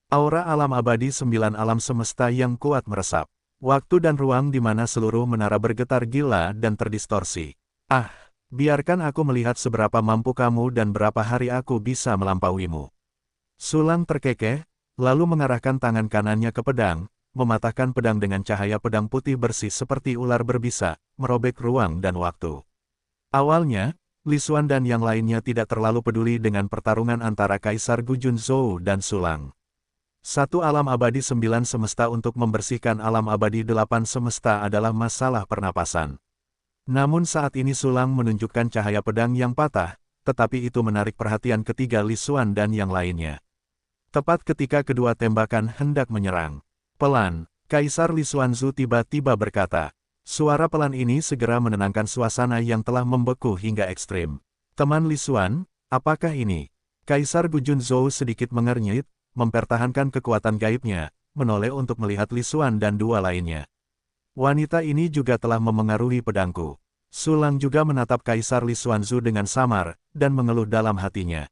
Aura alam abadi 9 alam semesta yang kuat meresap. Waktu dan ruang di mana seluruh menara bergetar gila dan terdistorsi. Biarkan aku melihat seberapa mampu kamu dan berapa hari aku bisa melampauimu. Sulang terkekeh, lalu mengarahkan tangan kanannya ke pedang, mematahkan pedang dengan cahaya pedang putih bersih seperti ular berbisa, merobek ruang dan waktu. Awalnya, Li Xuan dan yang lainnya tidak terlalu peduli dengan pertarungan antara Kaisar Gu Junzhou dan Sulang. Satu alam abadi 9 semesta untuk membersihkan alam abadi 8 semesta adalah masalah pernapasan. Namun saat ini Sulang menunjukkan cahaya pedang yang patah, tetapi itu menarik perhatian ketiga Li Xuan dan yang lainnya. Tepat ketika kedua tembakan hendak menyerang. Pelan, Kaisar Li Xuanzu tiba-tiba berkata. Suara pelan ini segera menenangkan suasana yang telah membeku hingga ekstrim. Teman Li Xuan, apakah ini? Kaisar Gu Junzhou sedikit mengernyit, mempertahankan kekuatan gaibnya, menoleh untuk melihat Li Xuan dan dua lainnya. Wanita ini juga telah memengaruhi pedangku. Sulang juga menatap Kaisar Li Xuanzu dengan samar, dan mengeluh dalam hatinya.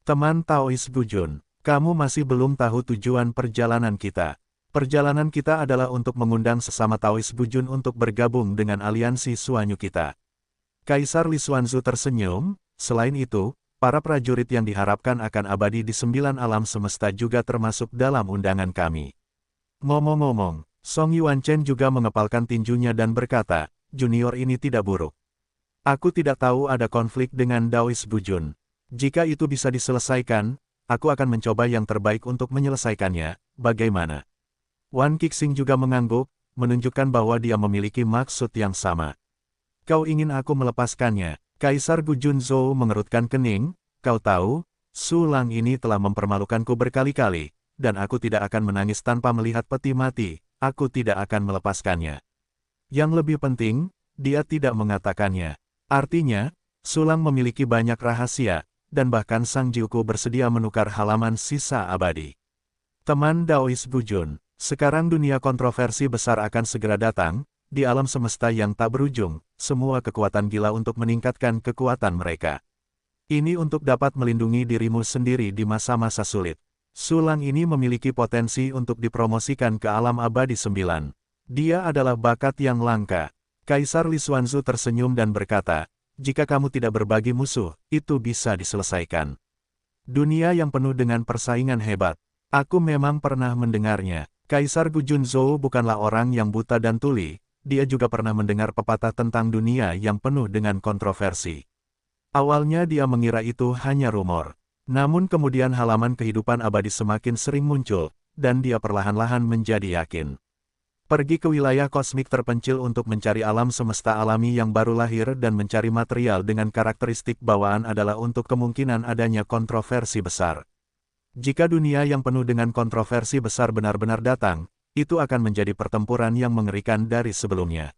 Teman Taois Gujun, kamu masih belum tahu tujuan perjalanan kita. Perjalanan kita adalah untuk mengundang sesama Taois Gujun untuk bergabung dengan aliansi Suanyu kita. Kaisar Li Xuanzu tersenyum, selain itu, para prajurit yang diharapkan akan abadi di 9 alam semesta juga termasuk dalam undangan kami. Ngomong-ngomong, Song Yuanchen juga mengepalkan tinjunya dan berkata, junior ini tidak buruk. Aku tidak tahu ada konflik dengan Daois Gujun. Jika itu bisa diselesaikan, aku akan mencoba yang terbaik untuk menyelesaikannya, bagaimana? Wan Qixing juga mengangguk, menunjukkan bahwa dia memiliki maksud yang sama. Kau ingin aku melepaskannya? Kaisar Gu Junzhou mengerutkan kening, kau tahu, Su Lang ini telah mempermalukanku berkali-kali, dan aku tidak akan menangis tanpa melihat peti mati, aku tidak akan melepaskannya. Yang lebih penting, dia tidak mengatakannya. Artinya, Sulang memiliki banyak rahasia, dan bahkan Sang Jiuku bersedia menukar halaman sisa abadi. Teman Daois Gujun, sekarang dunia kontroversi besar akan segera datang, di alam semesta yang tak berujung, semua kekuatan gila untuk meningkatkan kekuatan mereka. Ini untuk dapat melindungi dirimu sendiri di masa-masa sulit. Sulang ini memiliki potensi untuk dipromosikan ke alam abadi 9. Dia adalah bakat yang langka. Kaisar Li Xuanzu tersenyum dan berkata, jika kamu tidak berbagi musuh, itu bisa diselesaikan. Dunia yang penuh dengan persaingan hebat. Aku memang pernah mendengarnya. Kaisar Gu Junzhou bukanlah orang yang buta dan tuli, dia juga pernah mendengar pepatah tentang dunia yang penuh dengan kontroversi. Awalnya dia mengira itu hanya rumor. Namun kemudian halaman kehidupan abadi semakin sering muncul, dan dia perlahan-lahan menjadi yakin. Pergi ke wilayah kosmik terpencil untuk mencari alam semesta alami yang baru lahir dan mencari material dengan karakteristik bawaan adalah untuk kemungkinan adanya kontroversi besar. Jika dunia yang penuh dengan kontroversi besar benar-benar datang, itu akan menjadi pertempuran yang mengerikan dari sebelumnya.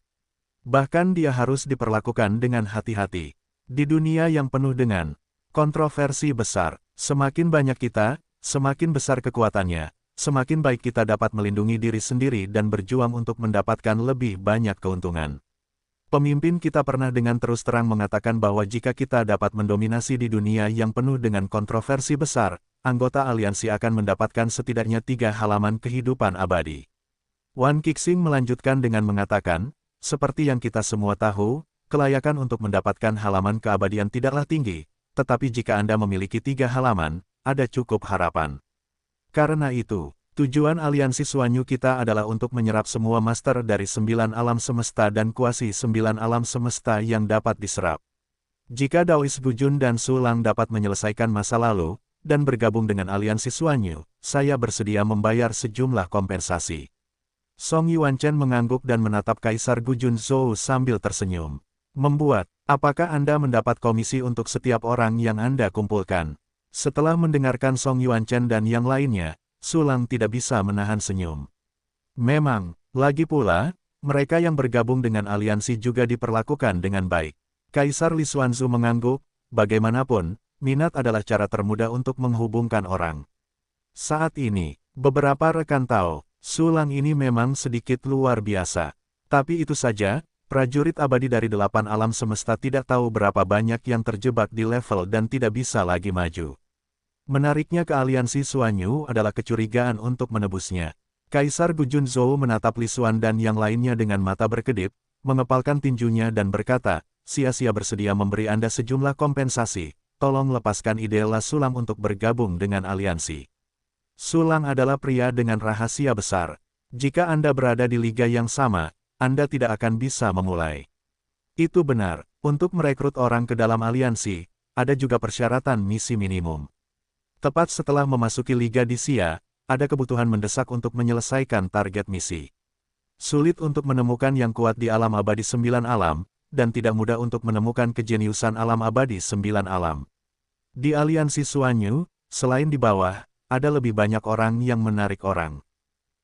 Bahkan dia harus diperlakukan dengan hati-hati. Di dunia yang penuh dengan kontroversi besar, semakin banyak kita, semakin besar kekuatannya. Semakin baik kita dapat melindungi diri sendiri dan berjuang untuk mendapatkan lebih banyak keuntungan. Pemimpin kita pernah dengan terus terang mengatakan bahwa jika kita dapat mendominasi di dunia yang penuh dengan kontroversi besar, anggota aliansi akan mendapatkan setidaknya 3 halaman kehidupan abadi. Wan Qixing melanjutkan dengan mengatakan, seperti yang kita semua tahu, kelayakan untuk mendapatkan halaman keabadian tidaklah tinggi, tetapi jika Anda memiliki 3 halaman, ada cukup harapan. Karena itu, tujuan aliansi Suanyu kita adalah untuk menyerap semua master dari 9 alam semesta dan kuasi 9 alam semesta yang dapat diserap. Jika Daois Gujun dan Sulang dapat menyelesaikan masa lalu, dan bergabung dengan aliansi Suanyu, saya bersedia membayar sejumlah kompensasi. Song Yuanchen mengangguk dan menatap Kaisar Gu Junzhou sambil tersenyum. Membuat, apakah Anda mendapat komisi untuk setiap orang yang Anda kumpulkan? Setelah mendengarkan Song Yuanchen dan yang lainnya, Sulang tidak bisa menahan senyum. Memang, lagi pula, mereka yang bergabung dengan aliansi juga diperlakukan dengan baik. Kaisar Li Xuanzu mengangguk, bagaimanapun, minat adalah cara termudah untuk menghubungkan orang. Saat ini, beberapa rekan tahu, Sulang ini memang sedikit luar biasa. Tapi itu saja, prajurit abadi dari 8 alam semesta tidak tahu berapa banyak yang terjebak di level dan tidak bisa lagi maju. Menariknya ke aliansi Suanyu adalah kecurigaan untuk menebusnya. Kaisar Gu Junzhou menatap Li Xuan dan yang lainnya dengan mata berkedip, mengepalkan tinjunya dan berkata, sia-sia bersedia memberi Anda sejumlah kompensasi, tolong lepaskan ide La Sulang untuk bergabung dengan aliansi. Sulang adalah pria dengan rahasia besar. Jika Anda berada di liga yang sama, Anda tidak akan bisa memulai. Itu benar, untuk merekrut orang ke dalam aliansi, ada juga persyaratan misi minimum. Tepat setelah memasuki Liga Disia, ada kebutuhan mendesak untuk menyelesaikan target misi. Sulit untuk menemukan yang kuat di alam abadi 9 alam, dan tidak mudah untuk menemukan kejeniusan alam abadi 9 alam. Di aliansi Suanyu, selain di bawah, ada lebih banyak orang yang menarik orang.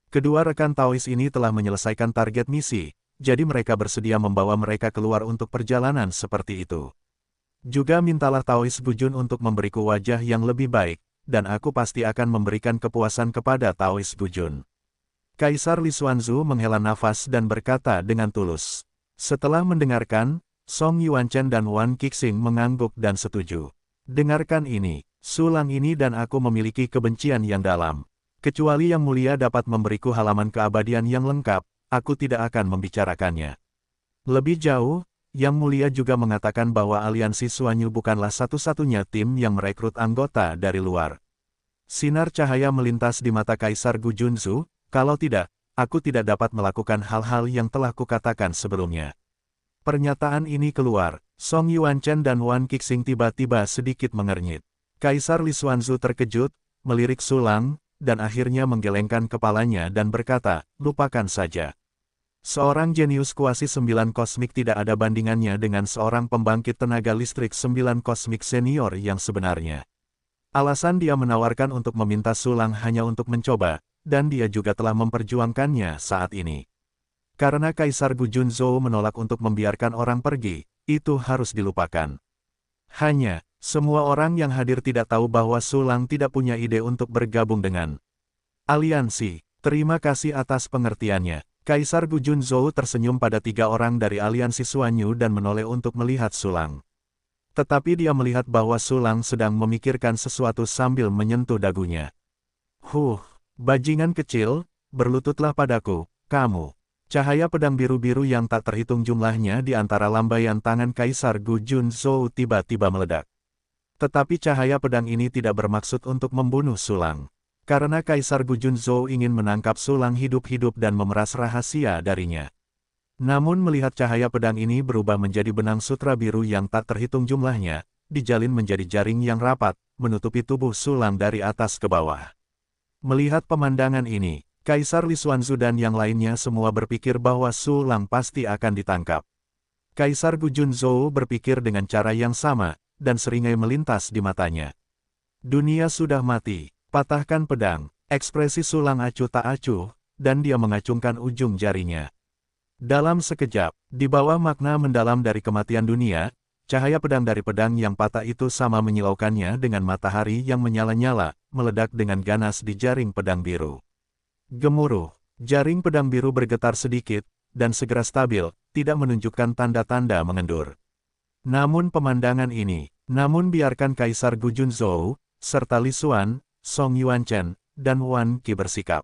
Kedua rekan Taois ini telah menyelesaikan target misi, jadi mereka bersedia membawa mereka keluar untuk perjalanan seperti itu. Juga mintalah Taois Gujun untuk memberiku wajah yang lebih baik, dan aku pasti akan memberikan kepuasan kepada Taois Gujun. Kaisar Li Xuanzu menghela nafas dan berkata dengan tulus. Setelah mendengarkan, Song Yuanchen dan Wan Qixing mengangguk dan setuju. Dengarkan ini, Sulang ini dan aku memiliki kebencian yang dalam. Kecuali Yang Mulia dapat memberiku halaman keabadian yang lengkap, aku tidak akan membicarakannya. Lebih jauh, Yang Mulia juga mengatakan bahwa aliansi Suanyu bukanlah satu-satunya tim yang merekrut anggota dari luar. Sinar cahaya melintas di mata Kaisar Gu Junzu, kalau tidak, aku tidak dapat melakukan hal-hal yang telah kukatakan sebelumnya. Pernyataan ini keluar, Song Yuanchen dan Wan Qixing tiba-tiba sedikit mengernyit. Kaisar Li Xuanzu terkejut, melirik Sulang, dan akhirnya menggelengkan kepalanya dan berkata, lupakan saja. Seorang jenius kuasi 9 kosmik tidak ada bandingannya dengan seorang pembangkit tenaga listrik 9 kosmik senior yang sebenarnya. Alasan dia menawarkan untuk meminta Sulang hanya untuk mencoba, dan dia juga telah memperjuangkannya saat ini. Karena Kaisar Gu Junzhou menolak untuk membiarkan orang pergi, itu harus dilupakan. Hanya, semua orang yang hadir tidak tahu bahwa Sulang tidak punya ide untuk bergabung dengan aliansi. Terima kasih atas pengertiannya. Kaisar Gu Junzhou tersenyum pada 3 orang dari aliansi Suanyu dan menoleh untuk melihat Sulang. Tetapi dia melihat bahwa Sulang sedang memikirkan sesuatu sambil menyentuh dagunya. Bajingan kecil, berlututlah padaku, kamu. Cahaya pedang biru-biru yang tak terhitung jumlahnya di antara lambaian tangan Kaisar Gu Junzhou tiba-tiba meledak. Tetapi cahaya pedang ini tidak bermaksud untuk membunuh Sulang. Karena Kaisar Gu Junzhou ingin menangkap Sulang hidup-hidup dan memeras rahasia darinya. Namun melihat cahaya pedang ini berubah menjadi benang sutra biru yang tak terhitung jumlahnya, dijalin menjadi jaring yang rapat, menutupi tubuh Sulang dari atas ke bawah. Melihat pemandangan ini, Kaisar Li Xuanzu dan yang lainnya semua berpikir bahwa Sulang pasti akan ditangkap. Kaisar Gu Junzhou berpikir dengan cara yang sama, dan seringai melintas di matanya. Dunia sudah mati, patahkan pedang, ekspresi Sulang acuh tak acuh, dan dia mengacungkan ujung jarinya. Dalam sekejap, di bawah makna mendalam dari kematian dunia, cahaya pedang dari pedang yang patah itu sama menyilaukannya dengan matahari yang menyala-nyala, meledak dengan ganas di jaring pedang biru. Gemuruh, jaring pedang biru bergetar sedikit, dan segera stabil, tidak menunjukkan tanda-tanda mengendur. Namun biarkan Kaisar Gu Junzhou, serta Li Xuan, Song Yuanchen, dan Wan Qi bersikap.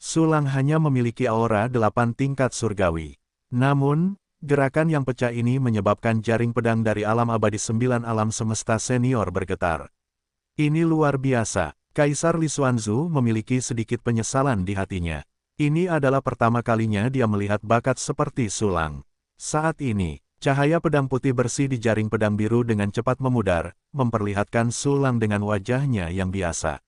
Sulang hanya memiliki aura 8 tingkat surgawi. Namun, gerakan yang pecah ini menyebabkan jaring pedang dari alam abadi 9 alam semesta senior bergetar. Ini luar biasa. Kaisar Li Xuanzu memiliki sedikit penyesalan di hatinya. Ini adalah pertama kalinya dia melihat bakat seperti Sulang. Saat ini, cahaya pedang putih bersih di jaring pedang biru dengan cepat memudar, memperlihatkan Sulang dengan wajahnya yang biasa.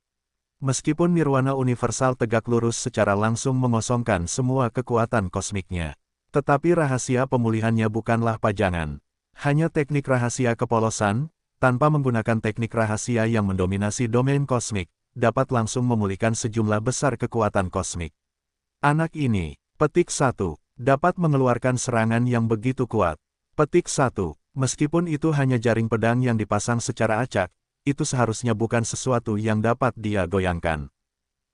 Meskipun nirwana universal tegak lurus secara langsung mengosongkan semua kekuatan kosmiknya. Tetapi rahasia pemulihannya bukanlah pajangan. Hanya teknik rahasia kepolosan, tanpa menggunakan teknik rahasia yang mendominasi domain kosmik, dapat langsung memulihkan sejumlah besar kekuatan kosmik. Anak ini, petik 1, dapat mengeluarkan serangan yang begitu kuat. Petik 1, meskipun itu hanya jaring pedang yang dipasang secara acak, itu seharusnya bukan sesuatu yang dapat dia goyangkan.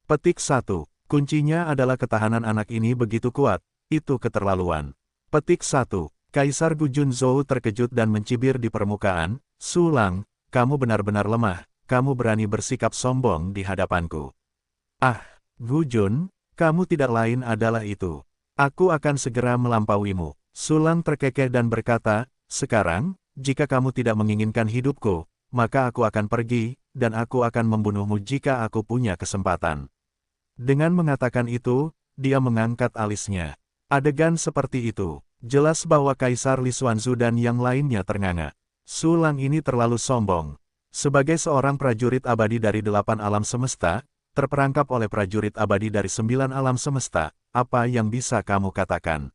Petik 1, kuncinya adalah ketahanan anak ini begitu kuat, itu keterlaluan. Petik 1, Kaisar Gu Junzhou terkejut dan mencibir di permukaan, Sulang, kamu benar-benar lemah. Kamu berani bersikap sombong di hadapanku. Gu Jun, kamu tidak lain adalah itu. Aku akan segera melampauimu. Sulang terkekeh dan berkata, sekarang, jika kamu tidak menginginkan hidupku, maka aku akan pergi, dan aku akan membunuhmu jika aku punya kesempatan. Dengan mengatakan itu, dia mengangkat alisnya. Adegan seperti itu, jelas bahwa Kaisar Li Xuanzu dan yang lainnya ternganga. Sulang ini terlalu sombong. Sebagai seorang prajurit abadi dari 8 alam semesta, terperangkap oleh prajurit abadi dari 9 alam semesta, apa yang bisa kamu katakan?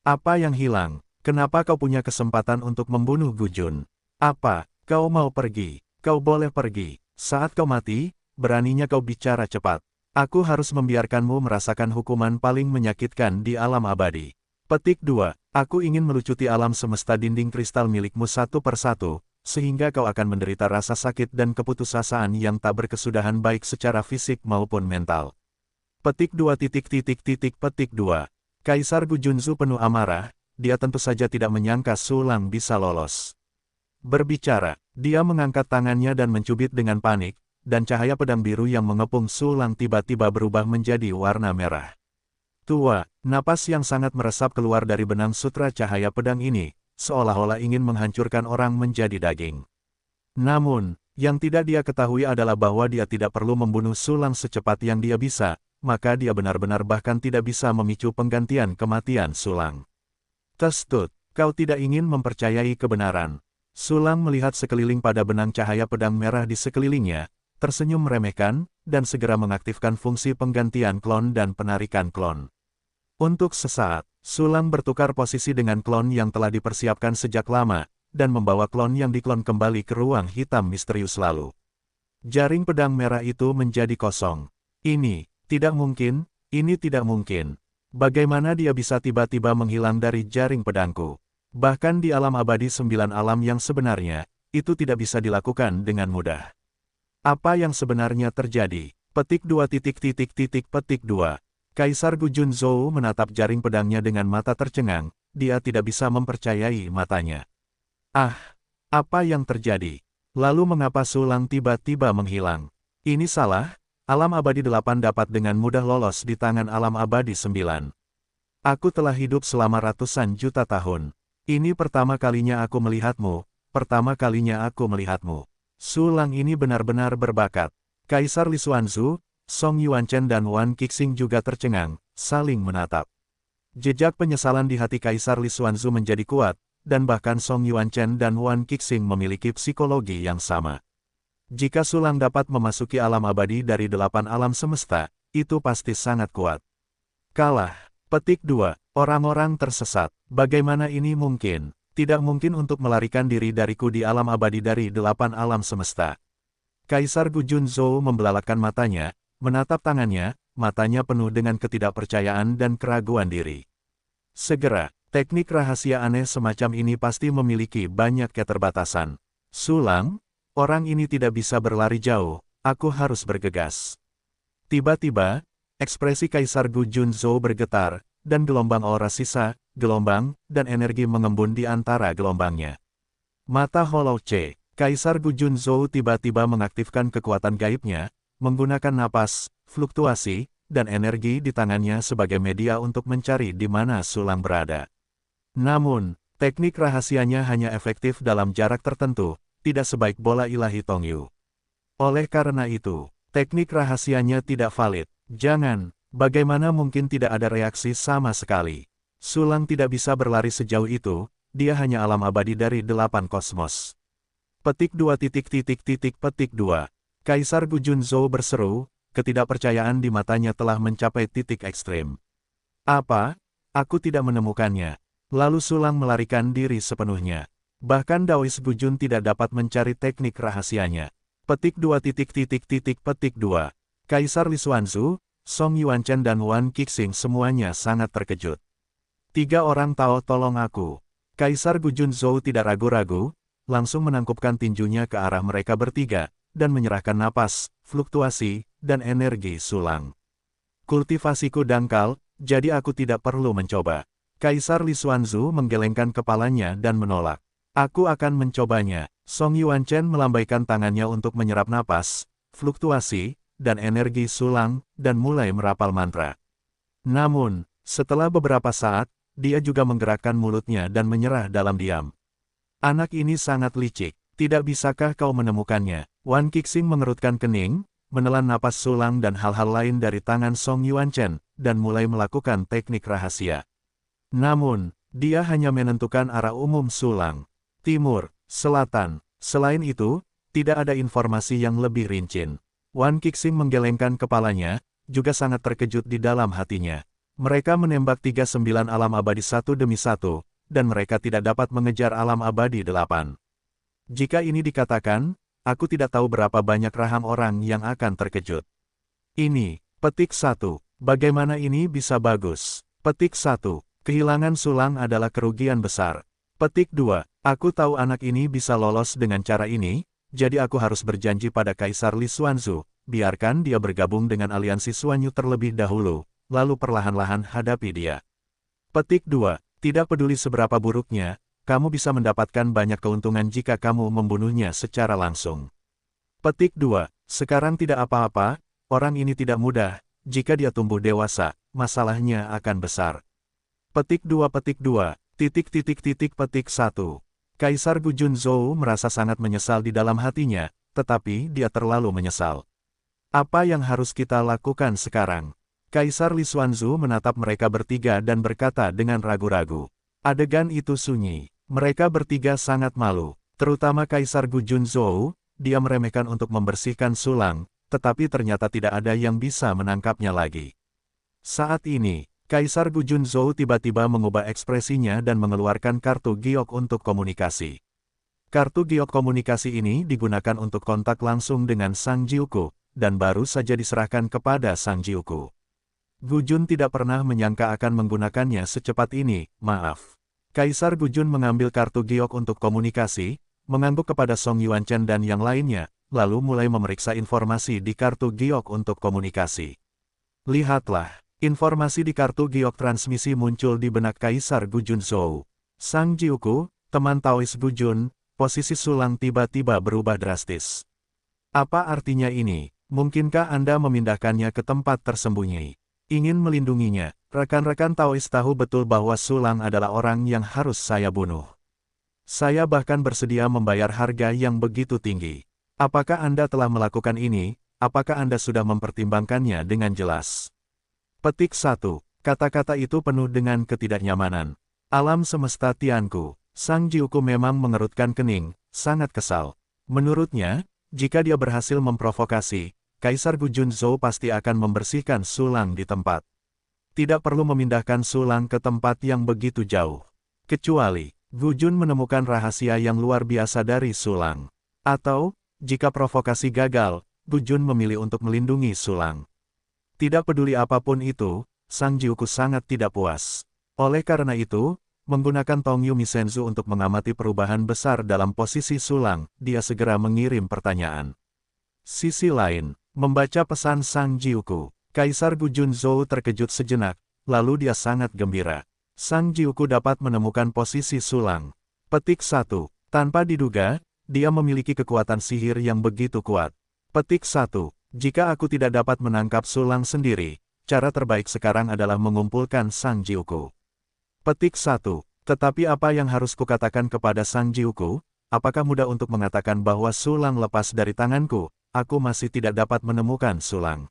Apa yang hilang? Kenapa kau punya kesempatan untuk membunuh Gu Jun? Apa, kau mau pergi? Kau boleh pergi. Saat kau mati, beraninya kau bicara cepat. Aku harus membiarkanmu merasakan hukuman paling menyakitkan di alam abadi. Petik 2. Aku ingin melucuti alam semesta dinding kristal milikmu satu persatu, sehingga kau akan menderita rasa sakit dan keputusasaan yang tak berkesudahan baik secara fisik maupun mental. Petik 2. Petik 2. Kaisar Gu Junzu penuh amarah, dia tentu saja tidak menyangka Su Lang bisa lolos. Berbicara, dia mengangkat tangannya dan mencubit dengan panik, dan cahaya pedang biru yang mengepung Su Lang tiba-tiba berubah menjadi warna merah. Tua, napas yang sangat meresap keluar dari benang sutra cahaya pedang ini, seolah-olah ingin menghancurkan orang menjadi daging. Namun, yang tidak dia ketahui adalah bahwa dia tidak perlu membunuh Su Lang secepat yang dia bisa, maka dia benar-benar bahkan tidak bisa memicu penggantian kematian Su Lang. Testut, kau tidak ingin mempercayai kebenaran. Su Lang melihat sekeliling pada benang cahaya pedang merah di sekelilingnya, tersenyum meremehkan, dan segera mengaktifkan fungsi penggantian klon dan penarikan klon. Untuk sesaat, Su Lang bertukar posisi dengan klon yang telah dipersiapkan sejak lama, dan membawa klon yang diklon kembali ke ruang hitam misterius lalu. Jaring pedang merah itu menjadi kosong. Ini tidak mungkin. Bagaimana dia bisa tiba-tiba menghilang dari jaring pedangku? Bahkan di alam abadi 9 alam yang sebenarnya, itu tidak bisa dilakukan dengan mudah. Apa yang sebenarnya terjadi? Petik 2. Petik 2. Kaisar Gu Junzhou menatap jaring pedangnya dengan mata tercengang, dia tidak bisa mempercayai matanya. Ah, apa yang terjadi? Lalu mengapa Su Lang tiba-tiba menghilang? Ini salah, alam abadi 8 dapat dengan mudah lolos di tangan alam abadi 9. Aku telah hidup selama ratusan juta tahun. Ini pertama kalinya aku melihatmu, Su Lang ini benar-benar berbakat. Kaisar Li Xuanzu, Song Yuanchen dan Wan Qixing juga tercengang, saling menatap. Jejak penyesalan di hati Kaisar Li Xuanzu menjadi kuat, dan bahkan Song Yuanchen dan Wan Qixing memiliki psikologi yang sama. Jika Su Lang dapat memasuki alam abadi dari 8 alam semesta, itu pasti sangat kuat. Kalah. Petik 2. Orang-orang tersesat. Bagaimana ini mungkin? Tidak mungkin untuk melarikan diri dariku di alam abadi dari 8 alam semesta. Kaisar Gu Junzhou membelalakan matanya, menatap tangannya, matanya penuh dengan ketidakpercayaan dan keraguan diri. Segera, teknik rahasia aneh semacam ini pasti memiliki banyak keterbatasan. Su Lang, orang ini tidak bisa berlari jauh, aku harus bergegas. Tiba-tiba, ekspresi Kaisar Gu Junzhou bergetar, dan gelombang aura sisa, gelombang, dan energi mengembun di antara gelombangnya. Mata Hollow C. Kaisar Gu Junzhou tiba-tiba mengaktifkan kekuatan gaibnya, menggunakan napas, fluktuasi, dan energi di tangannya sebagai media untuk mencari di mana Su Lang berada. Namun, teknik rahasianya hanya efektif dalam jarak tertentu, tidak sebaik bola ilahi Tongyu. Oleh karena itu, teknik rahasianya tidak valid. Jangan, bagaimana mungkin tidak ada reaksi sama sekali? Su Lang tidak bisa berlari sejauh itu, dia hanya alam abadi dari 8 kosmos. Petik 2. Petik 2. Kaisar Gu Junzhou berseru, ketidakpercayaan di matanya telah mencapai titik ekstrim. Apa? Aku tidak menemukannya. Lalu Su Lang melarikan diri sepenuhnya. Bahkan Daois Gu Jun tidak dapat mencari teknik rahasianya. Petik 2. Petik 2. Kaisar Li Xuanzu, Song Yuanchen dan Wan Qixing semuanya sangat terkejut. 3 orang Tao tolong aku. Kaisar Gu Junzhou tidak ragu-ragu, langsung menangkupkan tinjunya ke arah mereka bertiga, dan menyerahkan napas, fluktuasi, dan energi Su Lang. Kultivasiku dangkal, jadi aku tidak perlu mencoba. Kaisar Li Xuanzu menggelengkan kepalanya dan menolak. Aku akan mencobanya. Song Yuanchen melambaikan tangannya untuk menyerap napas, fluktuasi, dan energi Su Lang, dan mulai merapal mantra. Namun, setelah beberapa saat, dia juga menggerakkan mulutnya dan menyerah dalam diam. Anak ini sangat licik, tidak bisakah kau menemukannya? Wan Qixing mengerutkan kening, menelan napas Su Lang dan hal-hal lain dari tangan Song Yuanchen, dan mulai melakukan teknik rahasia. Namun, dia hanya menentukan arah umum Su Lang. Timur, selatan, selain itu, tidak ada informasi yang lebih rinci. Wan Qixing menggelengkan kepalanya, juga sangat terkejut di dalam hatinya. Mereka menembak 39 alam abadi satu demi satu, dan mereka tidak dapat mengejar alam abadi 8. Jika ini dikatakan, aku tidak tahu berapa banyak rahang orang yang akan terkejut. Ini, petik 1. Bagaimana ini bisa bagus? Petik 1. Kehilangan sulang adalah kerugian besar. Petik 2. Aku tahu anak ini bisa lolos dengan cara ini, jadi aku harus berjanji pada Kaisar Li Xuanzu, biarkan dia bergabung dengan aliansi Xuanyu terlebih dahulu, lalu perlahan-lahan hadapi dia. Petik 2. Tidak peduli seberapa buruknya, kamu bisa mendapatkan banyak keuntungan jika kamu membunuhnya secara langsung. Petik 2. Sekarang tidak apa-apa, orang ini tidak mudah, jika dia tumbuh dewasa, masalahnya akan besar. Petik 2. Petik 2. Petik 1. Kaisar Gu Junzhou merasa sangat menyesal di dalam hatinya, tetapi dia terlalu menyesal. Apa yang harus kita lakukan sekarang? Kaisar Li Xuanzu menatap mereka bertiga dan berkata dengan ragu-ragu. Adegan itu sunyi. Mereka bertiga sangat malu, terutama Kaisar Gu Junzhou. Dia meremehkan untuk membersihkan sulang, tetapi ternyata tidak ada yang bisa menangkapnya lagi. Saat ini, Kaisar Gu Junzhou tiba-tiba mengubah ekspresinya dan mengeluarkan kartu giok untuk komunikasi. Kartu giok komunikasi ini digunakan untuk kontak langsung dengan Sang Jiuku, dan baru saja diserahkan kepada Sang Jiuku. Gu Jun tidak pernah menyangka akan menggunakannya secepat ini, maaf. Kaisar Gu Jun mengambil kartu giok untuk komunikasi, mengangguk kepada Song Yuanchen dan yang lainnya, lalu mulai memeriksa informasi di kartu giok untuk komunikasi. Lihatlah, informasi di kartu giok transmisi muncul di benak Kaisar Gu Junzhou. Sang Jiuku, teman Taois Gu Jun, posisi sulang tiba-tiba berubah drastis. Apa artinya ini? Mungkinkah Anda memindahkannya ke tempat tersembunyi? Ingin melindunginya, rekan-rekan Taois tahu betul bahwa sulang adalah orang yang harus saya bunuh. Saya bahkan bersedia membayar harga yang begitu tinggi. Apakah Anda telah melakukan ini? Apakah Anda sudah mempertimbangkannya dengan jelas? Petik 1. Kata-kata itu penuh dengan ketidaknyamanan. Alam semesta Tianku. Sang Jiuku memang mengerutkan kening, sangat kesal. Menurutnya, jika dia berhasil memprovokasi, Kaisar Gu Junzhou pasti akan membersihkan sulang di tempat. Tidak perlu memindahkan sulang ke tempat yang begitu jauh. Kecuali, Gu Jun menemukan rahasia yang luar biasa dari sulang. Atau, jika provokasi gagal, Gu Jun memilih untuk melindungi sulang. Tidak peduli apapun itu, Sang Jiuku sangat tidak puas. Oleh karena itu, menggunakan Tongyu Misenzu untuk mengamati perubahan besar dalam posisi sulang, dia segera mengirim pertanyaan. Sisi lain, membaca pesan Sang Jiuku, Kaisar Gu Junzhou terkejut sejenak, lalu dia sangat gembira. Sang Jiuku dapat menemukan posisi sulang. Petik 1. Tanpa diduga, dia memiliki kekuatan sihir yang begitu kuat. Petik 1. Jika aku tidak dapat menangkap sulang sendiri, cara terbaik sekarang adalah mengumpulkan Sang Jiuku. Petik 1. Tetapi apa yang harus kukatakan kepada Sang Jiuku? Apakah mudah untuk mengatakan bahwa sulang lepas dari tanganku? Aku masih tidak dapat menemukan sulang.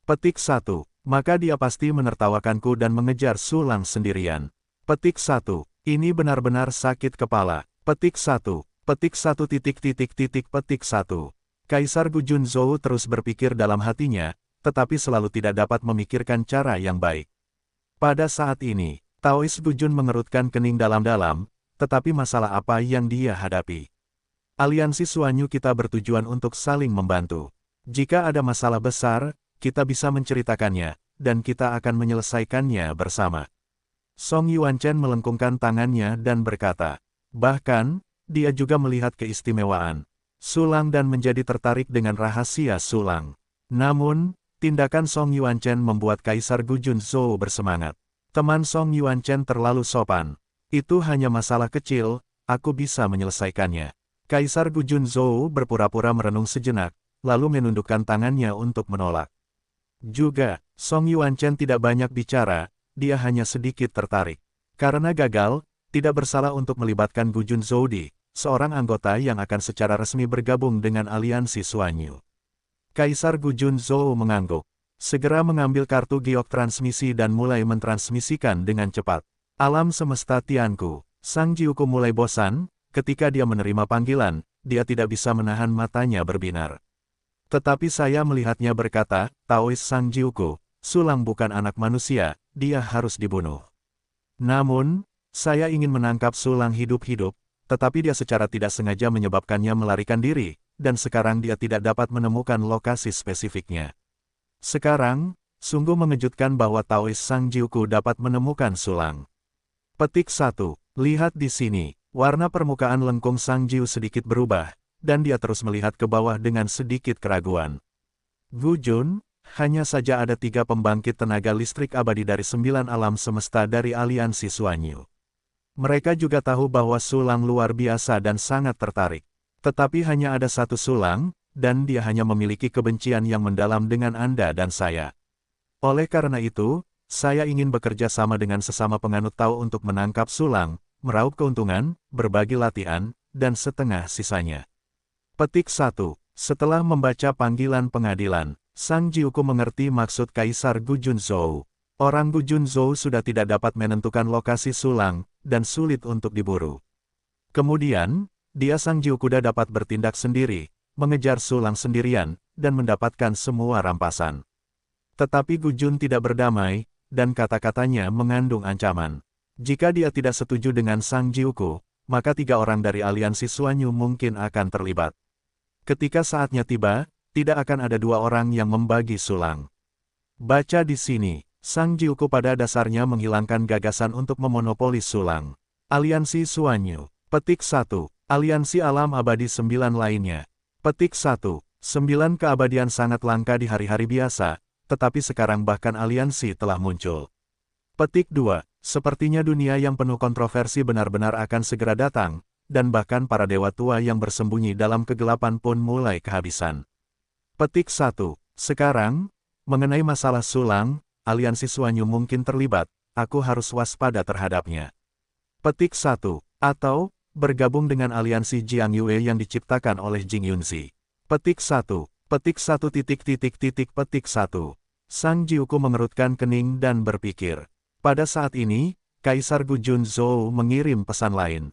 Petik 1. Maka dia pasti menertawakanku dan mengejar sulang sendirian. Petik 1. Ini benar-benar sakit kepala. Petik 1. Petik 1. Petik 1. Kaisar Gu Junzhou terus berpikir dalam hatinya, tetapi selalu tidak dapat memikirkan cara yang baik. Pada saat ini, Taois Gu Jun mengerutkan kening dalam-dalam, tetapi masalah apa yang dia hadapi? Aliansi Xuanyu kita bertujuan untuk saling membantu. Jika ada masalah besar, kita bisa menceritakannya, dan kita akan menyelesaikannya bersama. Song Yuanchen melengkungkan tangannya dan berkata, bahkan, dia juga melihat keistimewaan sulang dan menjadi tertarik dengan rahasia sulang. Namun, tindakan Song Yuanchen membuat Kaisar Gu Junzhou bersemangat. Teman Song Yuanchen terlalu sopan. Itu hanya masalah kecil, aku bisa menyelesaikannya. Kaisar Gu Junzhou berpura-pura merenung sejenak, lalu menundukkan tangannya untuk menolak. Juga, Song Yuanchen tidak banyak bicara, dia hanya sedikit tertarik. Karena gagal, tidak bersalah untuk melibatkan Gu Junzhou di seorang anggota yang akan secara resmi bergabung dengan aliansi Xuanyu. Kaisar Gu Junzhou mengangguk, segera mengambil kartu giok transmisi dan mulai mentransmisikan dengan cepat. Alam semesta Tianku, Sang Jiuku mulai bosan, ketika dia menerima panggilan, dia tidak bisa menahan matanya berbinar. Tetapi saya melihatnya berkata, Taois Sang Jiuku, sulang bukan anak manusia, dia harus dibunuh. Namun, Saya ingin menangkap Sulang hidup-hidup, tetapi dia secara tidak sengaja menyebabkannya melarikan diri, dan sekarang dia tidak dapat menemukan lokasi spesifiknya. Sekarang, sungguh mengejutkan bahwa Taois Sang Jiuku dapat menemukan Sulang. Petik 1. Lihat di sini, warna permukaan lengkung Sang Jiu sedikit berubah, dan dia terus melihat ke bawah dengan sedikit keraguan. Gu Jun, hanya saja ada 3 pembangkit tenaga listrik abadi dari 9 alam semesta dari aliansi Suanyu. Mereka juga tahu bahwa Sulang luar biasa dan sangat tertarik. Tetapi hanya ada satu Sulang, dan dia hanya memiliki kebencian yang mendalam dengan Anda dan saya. Oleh karena itu, saya ingin bekerja sama dengan sesama penganut Tao untuk menangkap Sulang, meraup keuntungan, berbagi latihan, dan setengah sisanya. Petik 1. Setelah membaca panggilan pengadilan, Sang Jiuku mengerti maksud Kaisar Gu Junzhou. Orang Gu Junzhou sudah tidak dapat menentukan lokasi Sulang, dan sulit untuk diburu. Kemudian, dia Sang Jiukuda dapat bertindak sendiri, mengejar Sulang sendirian, dan mendapatkan semua rampasan. Tetapi Gu Jun tidak berdamai, dan kata-katanya mengandung ancaman. Jika dia tidak setuju dengan Sang Jiuku, maka 3 orang dari aliansi Suanyu mungkin akan terlibat. Ketika saatnya tiba, tidak akan ada 2 orang yang membagi Sulang. Baca di sini, Sang Jiuku pada dasarnya menghilangkan gagasan untuk memonopoli Sulang. Aliansi Suanyu. Petik 1. Aliansi alam abadi 9 lainnya. Petik 1. 9 keabadian sangat langka di hari-hari biasa, tetapi sekarang bahkan aliansi telah muncul. Petik 2. Sepertinya dunia yang penuh kontroversi benar-benar akan segera datang, dan bahkan para dewa tua yang bersembunyi dalam kegelapan pun mulai kehabisan. Petik 1. Sekarang, mengenai masalah Sulang, aliansi Suanyu mungkin terlibat, aku harus waspada terhadapnya. Petik 1. Atau, bergabung dengan aliansi Jiang Yue yang diciptakan oleh Jing Yunzi. Petik 1. Petik 1. Petik 1. Sang Jiuku mengerutkan kening dan berpikir. Pada saat ini, Kaisar Gu Junzhou mengirim pesan lain.